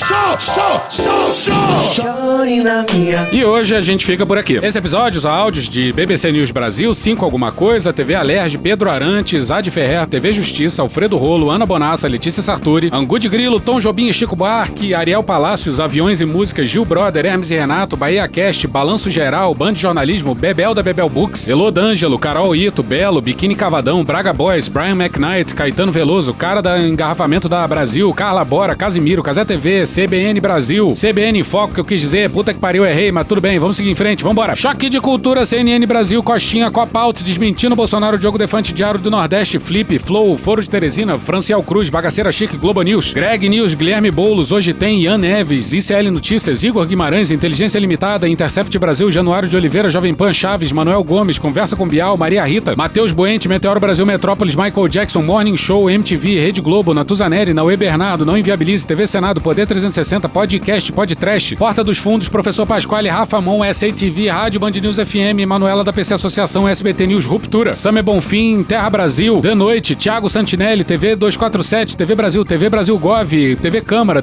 E hoje a gente fica por aqui. Esse episódio, os áudios de BBC News Brasil, 5 Alguma Coisa, TV Alerj, Pedro Arantes, Ad Ferrer, TV Justiça, Alfredo Rolo, Ana Bonassa, Letícia Sarturi, Angu de Grilo, Tom Jobim e Chico Buarque, Ariel Palácios, Aviões e Músicas, Gil Brother, Hermes e Renato, Bahia Cast, Balanço Geral, Band de Jornalismo, Bebel da Bebel Books, Elô D'Angelo, Carol Ito, Belo, Biquíni Cavadão, Braga Boys, Brian McKnight, Caetano Veloso, Cara da Engarrafamento da Brasil, Carla Bora, Casimiro, Casé TV, CBN Brasil, CBN Foco, que eu quis dizer, puta que pariu, errei, mas tudo bem, vamos seguir em frente, vambora. Choque de Cultura, CNN Brasil, Coxinha, Copa Out, Desmentindo Bolsonaro, Diogo Defante, Diário do Nordeste, Flip, Flow, Foro de Teresina, Franciel Cruz, Bagaceira Chique, Globo News, Greg News, Guilherme Boulos, Hoje Tem, Ian Neves, ICL Notícias, Igor Guimarães, Inteligência Limitada, Intercept Brasil, Januário de Oliveira, Jovem Pan, Chaves, Manuel Gomes, Conversa com Bial, Maria Rita, Matheus Boente, Meteoro Brasil, Metrópolis, Michael Jackson, Morning Show, MTV, Rede Globo, Natuzaneri, Naue Bernardo, Não Inviabilize, TV Senado, Poder 360, Podcast, Podtrash, Porta dos Fundos, Professor Pasquale, Rafa Mon, SATV, Rádio Band News FM, Manuela da PC Associação, SBT News Ruptura, Same Bonfim, Terra Brasil, De Noite, Thiago Santinelli, TV 247, TV Brasil Gov, TV Câmara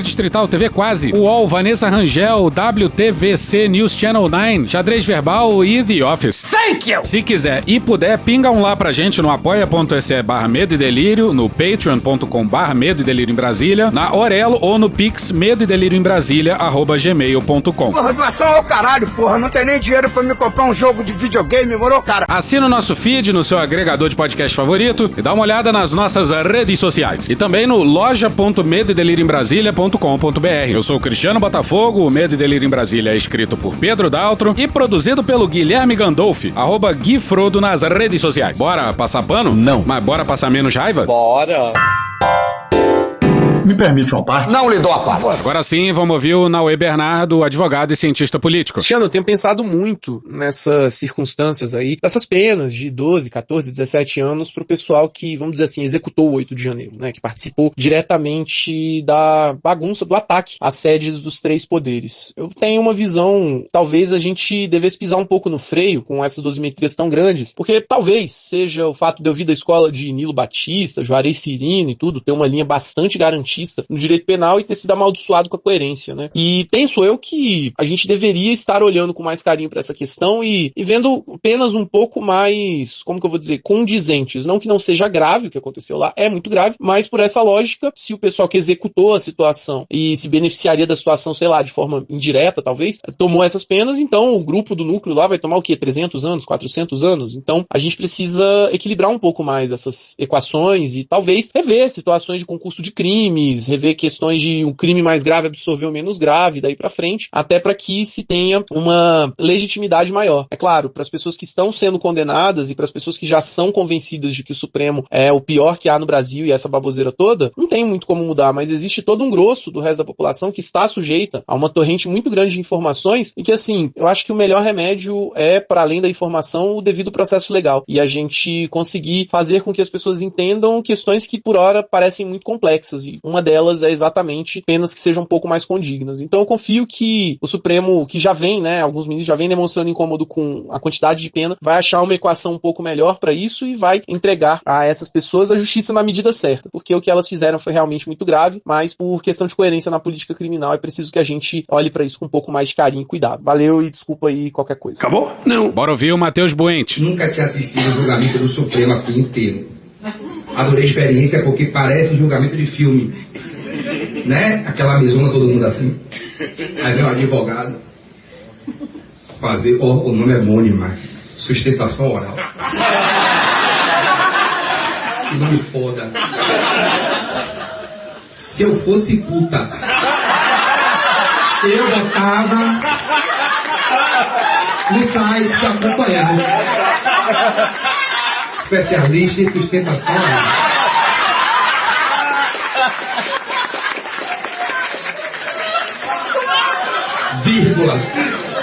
Distrital, TV Quase, UOL, Vanessa Rangel, WTVC News Channel 9, Xadrez Verbal e The Office. Thank you! Se quiser e puder, pinga um lá pra gente no apoia.se/Medo e Delírio, no patreon.com/Medo e Delírio em Brasília, na Orelo ou no Pix Medo e Delírio em Brasília @gmail.com. Porra, doação ao caralho, porra. Não tem nem dinheiro pra me comprar um jogo de videogame, moro, cara? Assina o nosso feed no seu agregador de podcast favorito e dá uma olhada nas nossas redes sociais. E também no loja.medoedelirioembrasilha.com.br. Eu sou o Cristiano Botafogo, o Medo e Delírio em Brasília é escrito por Pedro Daltro e produzido pelo Guilherme Gandolfi, @GuiFrodo nas redes sociais. Bora passar pano? Não. Mas bora passar menos raiva? Bora. Me permite uma parte? Não lhe dou a parte. Agora sim, vamos ouvir o Naue Bernardo, advogado e cientista político. Cristiano, eu tenho pensado muito nessas circunstâncias aí, dessas penas de 12, 14, 17 anos pro pessoal que, vamos dizer assim, executou o 8 de janeiro, né? Que participou diretamente da bagunça, do ataque às sedes dos 3 poderes. Eu tenho uma visão, talvez a gente devesse pisar um pouco no freio com essas dosimetrias tão grandes, porque talvez seja o fato de eu vir da escola de Nilo Batista, Juarez Cirino e tudo, ter uma linha bastante garantida garantista no direito penal e ter sido amaldiçoado com a coerência, né? E penso eu que a gente deveria estar olhando com mais carinho para essa questão e vendo penas um pouco mais, como que eu vou dizer, condizentes. Não que não seja grave o que aconteceu lá, é muito grave, mas por essa lógica, se o pessoal que executou a situação e se beneficiaria da situação, sei lá, de forma indireta, talvez, tomou essas penas, então o grupo do núcleo lá vai tomar o quê? 300 anos? 400 anos? Então a gente precisa equilibrar um pouco mais essas equações e talvez rever situações de concurso de crimes, rever questões de um crime mais grave absorver o menos grave, daí pra frente, até para que se tenha uma legitimidade maior. É claro, para as pessoas que estão sendo condenadas e para as pessoas que já são convencidas de que o Supremo é o pior que há no Brasil e essa baboseira toda, não tem muito como mudar, mas existe todo um grosso do resto da população que está sujeita a uma torrente muito grande de informações e que, assim, eu acho que o melhor remédio é, para além da informação, o devido processo legal. E a gente conseguir fazer com que as pessoas entendam questões que, por hora, parecem muito complexas. E uma delas é exatamente penas que sejam um pouco mais condignas. Então eu confio que o Supremo, que já vem, né, alguns ministros já vêm demonstrando incômodo com a quantidade de pena, vai achar uma equação um pouco melhor para isso e vai entregar a essas pessoas a justiça na medida certa. Porque o que elas fizeram foi realmente muito grave, mas por questão de coerência na política criminal é preciso que a gente olhe para isso com um pouco mais de carinho e cuidado. Valeu e desculpa aí qualquer coisa. Acabou? Não. Bora ouvir o Matheus Buente. Nunca tinha assistido o julgamento do Supremo assim inteiro. Adorei a experiência porque parece julgamento de filme. Né? Aquela mesona, todo mundo assim. Aí vem um advogado fazer, o nome é bom demais, sustentação oral. Que nome foda. Se eu fosse puta, eu botava no site acompanhado. Especialista em sustentação oral. Vírgula,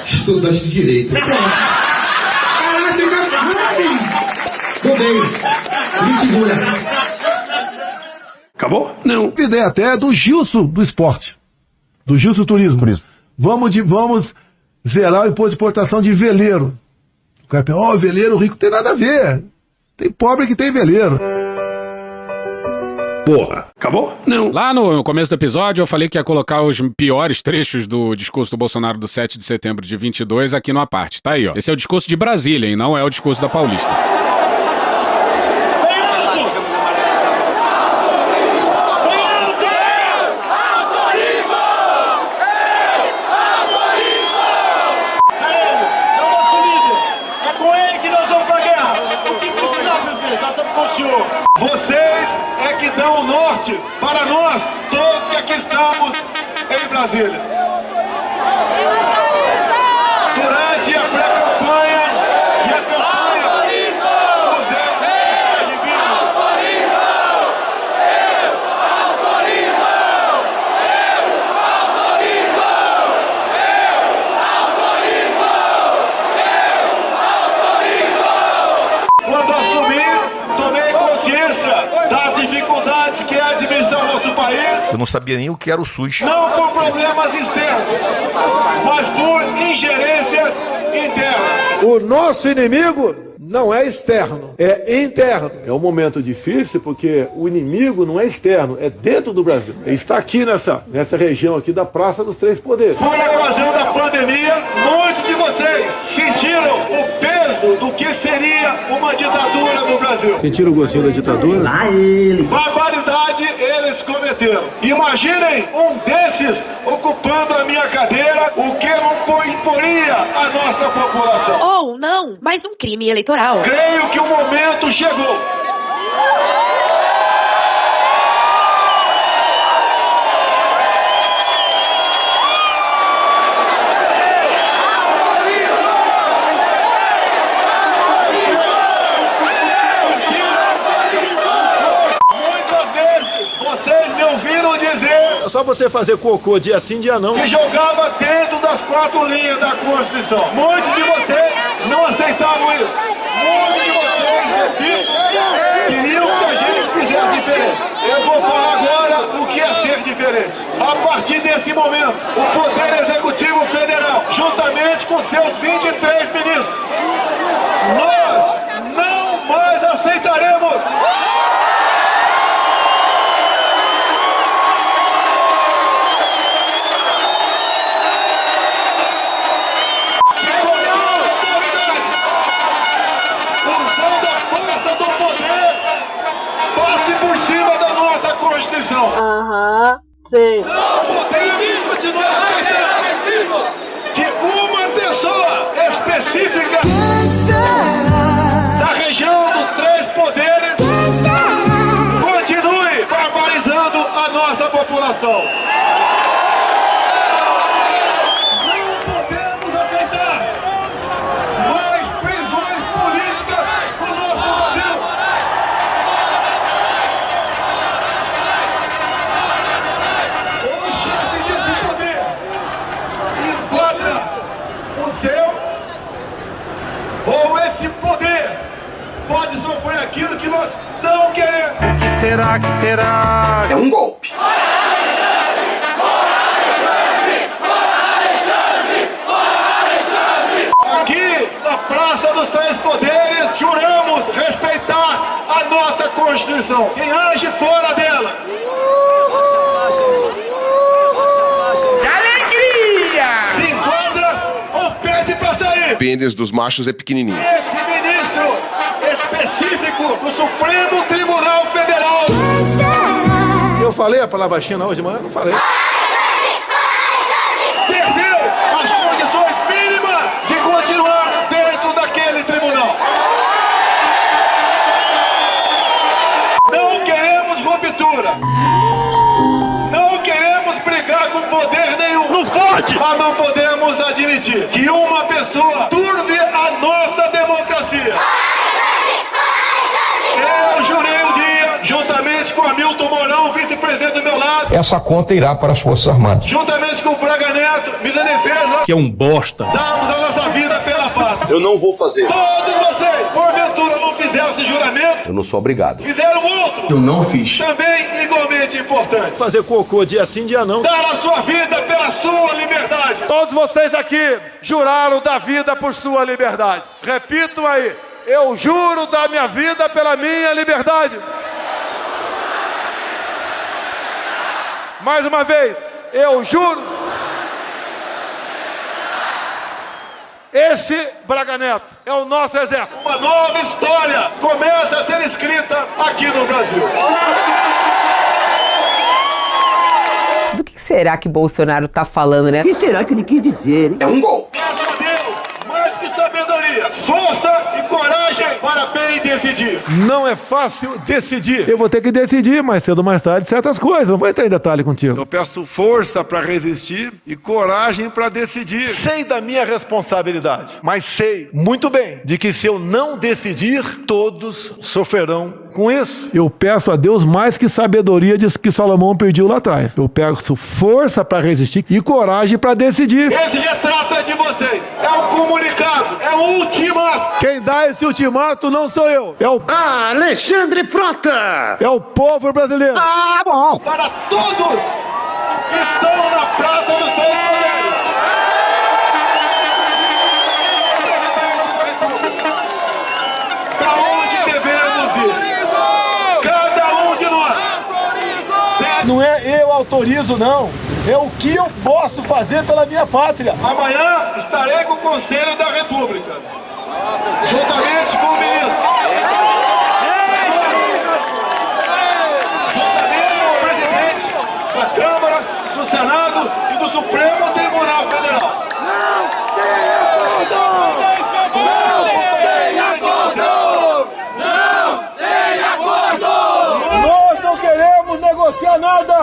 estudante de direito. Caraca, tô bem. Me segura. Acabou? Não. A ideia até é do Gilson do esporte. Do Gilson Turismo. Vamos zerar o imposto de importação de veleiro. O cara pensa, veleiro rico tem nada a ver. Tem pobre que tem veleiro. Porra. Acabou? Não. Lá no começo do episódio eu falei que ia colocar os piores trechos do discurso do Bolsonaro do 7 de setembro de 22 aqui no aparte. Tá aí, ó. Esse é o discurso de Brasília, hein? Não é o discurso da Paulista. Vocês é que dão o norte para nós, todos que aqui estamos em Brasília. Durante a pré-campanha e a campanha, quando assumi, tomei consciência das dificuldades que é administrar o nosso país. Eu não sabia nem o que era o SUS. Não por problemas externos, mas por ingerências internas. O nosso inimigo não é externo, é interno. É um momento difícil porque o inimigo não é externo, é dentro do Brasil. Ele está aqui nessa região aqui da Praça dos Três Poderes. Por ocasião da pandemia, muitos de vocês sentiram o peso do que seria uma ditadura no Brasil. Sentiram o gostinho da ditadura? Barbaridade eles cometeram. Imaginem um desses ocupando a minha cadeira, o que não imporia a nossa população. Ou não, mais um crime eleitoral. Creio que o momento chegou. Muitas vezes vocês me ouviram dizer... É só você fazer cocô dia sim, dia não. Que jogava dentro das 4 linhas da Constituição. Muitos de vocês não aceitavam isso. Muitos de vocês, repito, queriam que a gente fizesse diferente. Eu vou falar agora o que é ser diferente. A partir desse momento, o Poder Executivo Federal, juntamente com seus 23 ministros, nós não mais aceitaremos Sei. Não podemos continuar aceitando que uma pessoa específica da região dos 3 poderes continue barbarizando a nossa população. Não podemos aceitar mais prisões políticas no nosso Brasil. O chefe desse poder enquadra o seu, ou esse poder pode sofrer aquilo que nós não queremos. O que será, que será? É um golpe. Aqui, na Praça dos 3 Poderes, juramos respeitar a nossa Constituição. Quem age fora dela. Que alegria! Se enquadra ou pede pra sair. O pênis dos machos é pequenininho. Esse ministro específico do Supremo Tribunal Federal. Eu falei a palavra China hoje de manhã? Não falei. Perdeu as condições mínimas de continuar dentro daquele tribunal. Não queremos ruptura. Não queremos brigar com poder nenhum. Não pode! Mas não podemos admitir que uma pessoa turve a nossa democracia. Eu jurei um dia, juntamente com Hamilton Mourão, vice-presidente do meu lado, Essa conta irá para as Forças Armadas. juntamente com o Braga Neto, ministro da Defesa, Que é um bosta. damos a nossa vida pela pátria. Eu não vou fazer. Todos vocês, porventura, não fizeram esse juramento, Eu não sou obrigado. fizeram outro, Eu não fiz. também igualmente importante. Fazer cocô dia sim, dia não. Dar a sua vida pela sua liberdade. Todos vocês aqui juraram dar vida por sua liberdade. Repito aí, eu juro dar minha vida pela minha liberdade. Mais uma vez, eu juro. Esse Braga Neto é o nosso exército. Uma nova história começa a ser escrita aqui no Brasil. Do que será que Bolsonaro tá falando, né? O que será que ele quis dizer, hein? É um golpe. Peço a Deus, mais que sabedoria, força e coragem para bem decidir. Não é fácil decidir. Eu vou ter que decidir mais cedo ou mais tarde certas coisas. Não vou entrar em detalhe contigo. Eu peço força para resistir e coragem para decidir. Sei da minha responsabilidade, mas sei muito bem de que se eu não decidir, todos sofrerão com isso. Eu peço a Deus mais que sabedoria diz que Salomão pediu lá atrás. Eu peço força para resistir e coragem para decidir. Esse retrato é de vocês. É um comunicado, é um ultimato. Quem dá esse ultimato não sou eu. É o Alexandre Frota! É o povo brasileiro. Ah, bom! Para todos que estão na Praça dos 3 Poderes. Para onde devemos ir? Cada um de nós. Não é eu autorizo, não. É o que eu posso fazer pela minha pátria. Amanhã estarei com o Conselho da República, juntamente com o ministro, juntamente com o presidente da Câmara, do Senado e do Supremo Tribunal Federal. Não tem acordo! Não tem acordo! Nós não queremos negociar nada!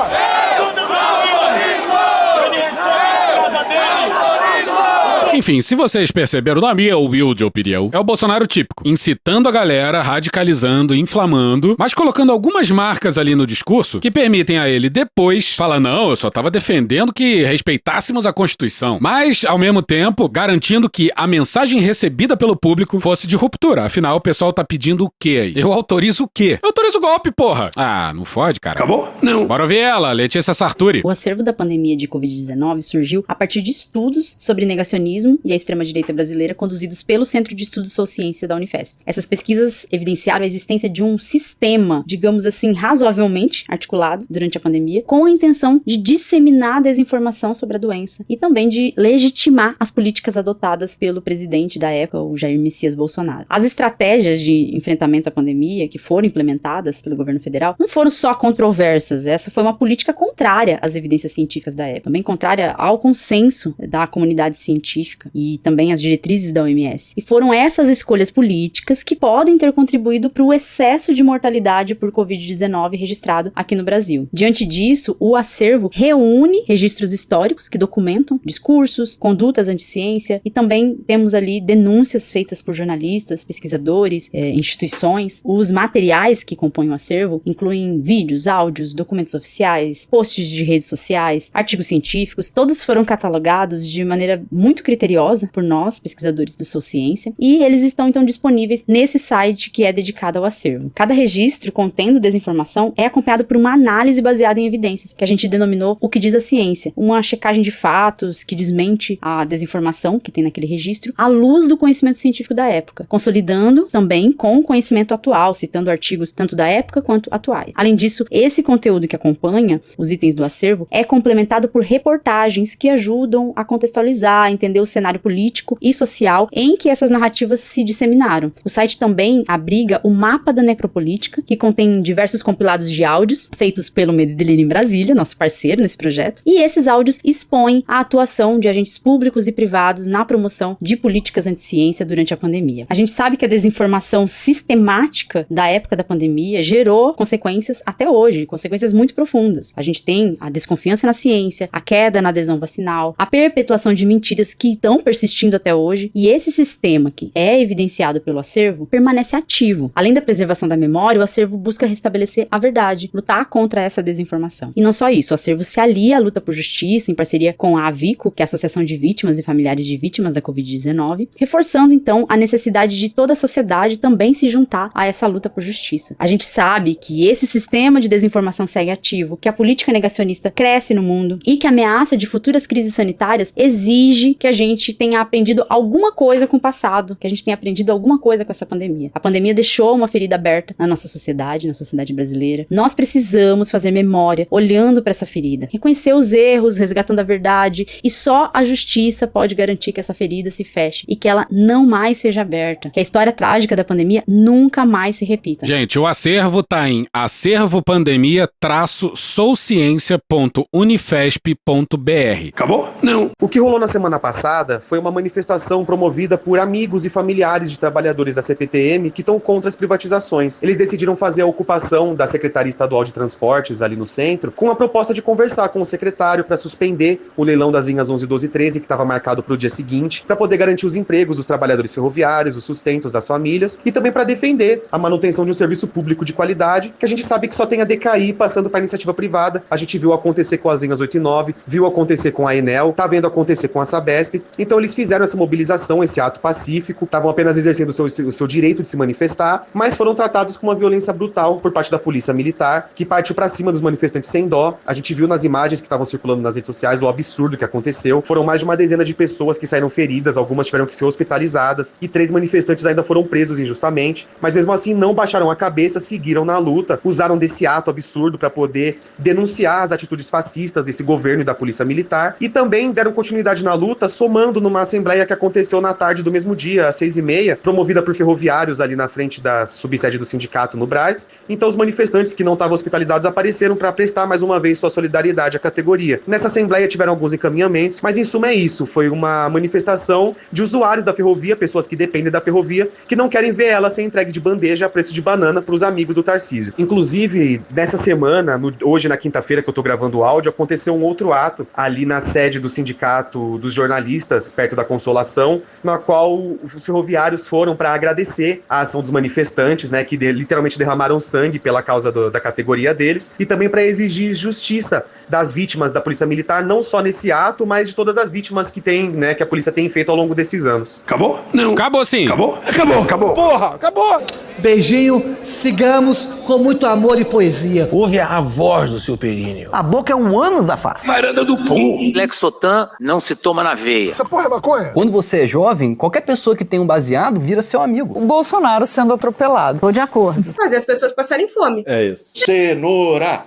Enfim, se vocês perceberam, na minha humilde opinião, é o Bolsonaro típico, incitando a galera, radicalizando, inflamando, mas colocando algumas marcas ali no discurso que permitem a ele depois falar, não, eu só tava defendendo que respeitássemos a Constituição, mas, ao mesmo tempo, garantindo que a mensagem recebida pelo público fosse de ruptura. Afinal, o pessoal tá pedindo o quê aí? Eu autorizo o quê? Eu autorizo o golpe, porra! Ah, não fode, cara. Acabou? Não. Bora ouvir ela, Letícia Sarturi. O acervo da pandemia de Covid-19 surgiu a partir de estudos sobre negacionismo PSUM e a extrema-direita brasileira, conduzidos pelo Centro de Estudos Social Ciência da Unifesp. Essas pesquisas evidenciaram a existência de um sistema, digamos assim, razoavelmente articulado durante a pandemia, com a intenção de disseminar a desinformação sobre a doença e também de legitimar as políticas adotadas pelo presidente da época, o Jair Messias Bolsonaro. As estratégias de enfrentamento à pandemia que foram implementadas pelo governo federal não foram só controversas, essa foi uma política contrária às evidências científicas da época, também contrária ao consenso da comunidade científica e também às diretrizes da OMS. E foram essas escolhas políticas que podem ter contribuído para o excesso de mortalidade por Covid-19 registrado aqui no Brasil. Diante disso, o acervo reúne registros históricos que documentam discursos, condutas anti-ciência e também temos ali denúncias feitas por jornalistas, pesquisadores, instituições. Os materiais que compõem o acervo incluem vídeos, áudios, documentos oficiais, posts de redes sociais, artigos científicos, todos foram catalogados de maneira muito criteriosa por nós, pesquisadores do Social Ciência, e eles estão então disponíveis nesse site que é dedicado ao acervo. Cada registro contendo desinformação é acompanhado por uma análise baseada em evidências, que a gente denominou o que diz a ciência, uma checagem de fatos que desmente a desinformação que tem naquele registro à luz do conhecimento científico da época, consolidando também com o conhecimento atual, citando artigos tanto da época quanto atuais. Além disso, esse conteúdo que acompanha os itens do acervo é complementado por reportagens que ajudam a contextualizar, a entender o cenário político e social em que essas narrativas se disseminaram. O site também abriga o Mapa da Necropolítica, que contém diversos compilados de áudios feitos pelo Medo e Delírio em Brasília, nosso parceiro nesse projeto, e esses áudios expõem a atuação de agentes públicos e privados na promoção de políticas anti-ciência durante a pandemia. A gente sabe que a desinformação sistemática da época da pandemia gerou consequências até hoje, consequências muito profundas. A gente tem a desconfiança na ciência, a queda na adesão vacinal, a perpetuação de mentiras que estão persistindo até hoje, e esse sistema que é evidenciado pelo acervo permanece ativo. Além da preservação da memória, o acervo busca restabelecer a verdade, lutar contra essa desinformação. E não só isso, o acervo se alia à luta por justiça em parceria com a AVICO, que é a Associação de Vítimas e Familiares de Vítimas da Covid-19, reforçando então a necessidade de toda a sociedade também se juntar a essa luta por justiça. A gente sabe que esse sistema de desinformação segue ativo, que a política negacionista cresce no mundo e que a ameaça de futuras crises sanitárias exige que a gente tenha aprendido alguma coisa com o passado, que a gente tenha aprendido alguma coisa com essa pandemia. A pandemia deixou uma ferida aberta na nossa sociedade, na sociedade brasileira. Nós precisamos fazer memória, olhando para essa ferida, reconhecer os erros, resgatando a verdade, e só a justiça pode garantir que essa ferida se feche e que ela não mais seja aberta, que a história trágica da pandemia nunca mais se repita. Gente, o acervo tá em acervopandemia-souciência.unifesp.br. Acabou? Não. O que rolou na semana passada foi uma manifestação promovida por amigos e familiares de trabalhadores da CPTM que estão contra as privatizações. Eles decidiram fazer a ocupação da Secretaria Estadual de Transportes ali no centro com a proposta de conversar com o secretário para suspender o leilão das linhas 11, 12 e 13 que estava marcado para o dia seguinte, para poder garantir os empregos dos trabalhadores ferroviários, os sustentos das famílias e também para defender a manutenção de um serviço público de qualidade que a gente sabe que só tem a decair passando para a iniciativa privada. A gente viu acontecer com as linhas 8 e 9, viu acontecer com a Enel, tá vendo acontecer com a Sabesp. Então eles fizeram essa mobilização, esse ato pacífico, estavam apenas exercendo o seu direito de se manifestar, mas foram tratados com uma violência brutal por parte da polícia militar, que partiu para cima dos manifestantes sem dó. A gente viu nas imagens que estavam circulando nas redes sociais o absurdo que aconteceu. Foram mais de uma dezena de pessoas que saíram feridas, algumas tiveram que ser hospitalizadas e 3 manifestantes ainda foram presos injustamente, mas mesmo assim não baixaram a cabeça, seguiram na luta, usaram desse ato absurdo para poder denunciar as atitudes fascistas desse governo e da polícia militar e também deram continuidade na luta, somando numa assembleia que aconteceu na tarde do mesmo dia, às 6h30, promovida por ferroviários ali na frente da subsede do sindicato no Brás. Então os manifestantes que não estavam hospitalizados apareceram para prestar mais uma vez sua solidariedade à categoria. Nessa assembleia tiveram alguns encaminhamentos, mas em suma é isso, foi uma manifestação de usuários da ferrovia, pessoas que dependem da ferrovia, que não querem ver ela ser entregue de bandeja a preço de banana para os amigos do Tarcísio. Inclusive, nessa semana, hoje na quinta-feira que eu tô gravando o áudio, aconteceu um outro ato ali na sede do sindicato dos jornalistas, perto da Consolação, na qual os ferroviários foram para agradecer a ação dos manifestantes, né, que literalmente derramaram sangue pela causa da categoria deles, e também para exigir justiça das vítimas da Polícia Militar, não só nesse ato, mas de todas as vítimas que tem, né, que a polícia tem feito ao longo desses anos. Acabou? Não. Acabou sim. Acabou? Acabou. Porra, acabou! Beijinho, sigamos com muito amor e poesia. Ouve a voz do seu períneo. A boca é um ânus da face. Varanda do pum. Lexotan não se toma na veia. Essa porra é maconha? Quando você é jovem, qualquer pessoa que tem um baseado vira seu amigo. O Bolsonaro sendo atropelado. Tô de acordo. Fazer as pessoas passarem fome. É isso. Cenoura.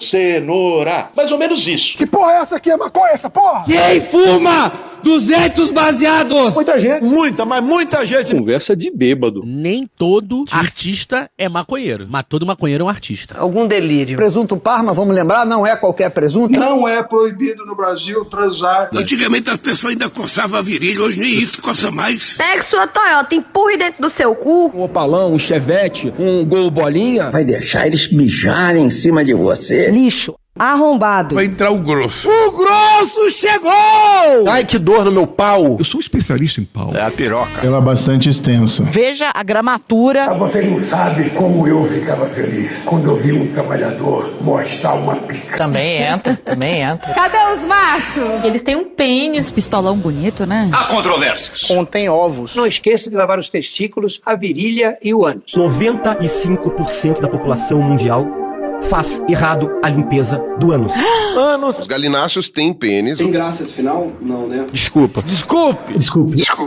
Mais ou menos isso. Que porra é essa aqui? É maconha essa porra? Quem fuma 200 baseados? Muita gente. Muita gente. Conversa de bêbado. Nem todo artista é maconheiro, mas todo maconheiro é um artista. Algum delírio. Presunto Parma, vamos lembrar, não é qualquer presunto? Não é proibido no Brasil transar. Antigamente as pessoas ainda coçavam a virilha, hoje nem isso coça mais. Pegue sua Toyota, empurre dentro do seu cu. Um Opalão, um Chevette, um Gol Bolinha. Vai deixar eles mijarem em cima de você? Lixo. Arrombado. Vai entrar o grosso. O grosso chegou! Ai, que dor no meu pau. Eu sou especialista em pau. É a piroca. Ela é bastante extensa. Veja a gramatura. Você não sabe como eu ficava feliz quando eu vi um trabalhador mostrar uma pica. Também entra. Cadê os machos? Eles têm um pênis. Pistolão bonito, né? Há controvérsias. Contém ovos. Não esqueça de lavar os testículos, a virilha e o ânus. 95% da população mundial faz errado a limpeza do ânus. Os galináceos têm pênis. Tem graça esse final? Não, né? Desculpa. Desculpe. Espera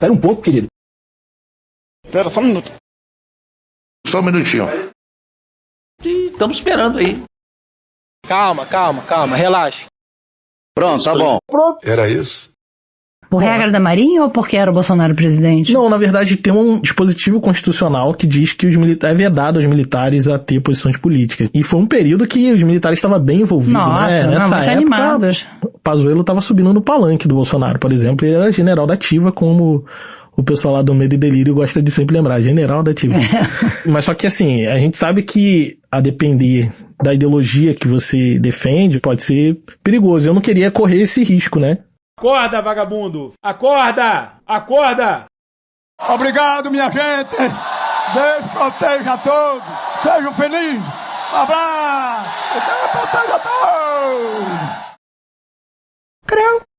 um pouco, querido. Espera só um minuto. Só um minutinho. Estamos esperando aí. Calma, relaxa. Pronto, tá bom. Era isso? Por regra da Marinha ou porque era o Bolsonaro presidente? Não, na verdade tem um dispositivo constitucional que diz que é vedado aos militares a ter posições políticas. E foi um período que os militares estavam bem envolvidos, né? Nessa época, animados. Pazuello estava subindo no palanque do Bolsonaro, por exemplo, e era general da ativa, como o pessoal lá do Medo e Delírio gosta de sempre lembrar, general da ativa. Mas só que assim, a gente sabe que a depender da ideologia que você defende, pode ser perigoso. Eu não queria correr esse risco, né? Acorda, vagabundo! Acorda! Obrigado, minha gente. Deus proteja a todos. Sejam felizes. Um abraço. Deus proteja a todos.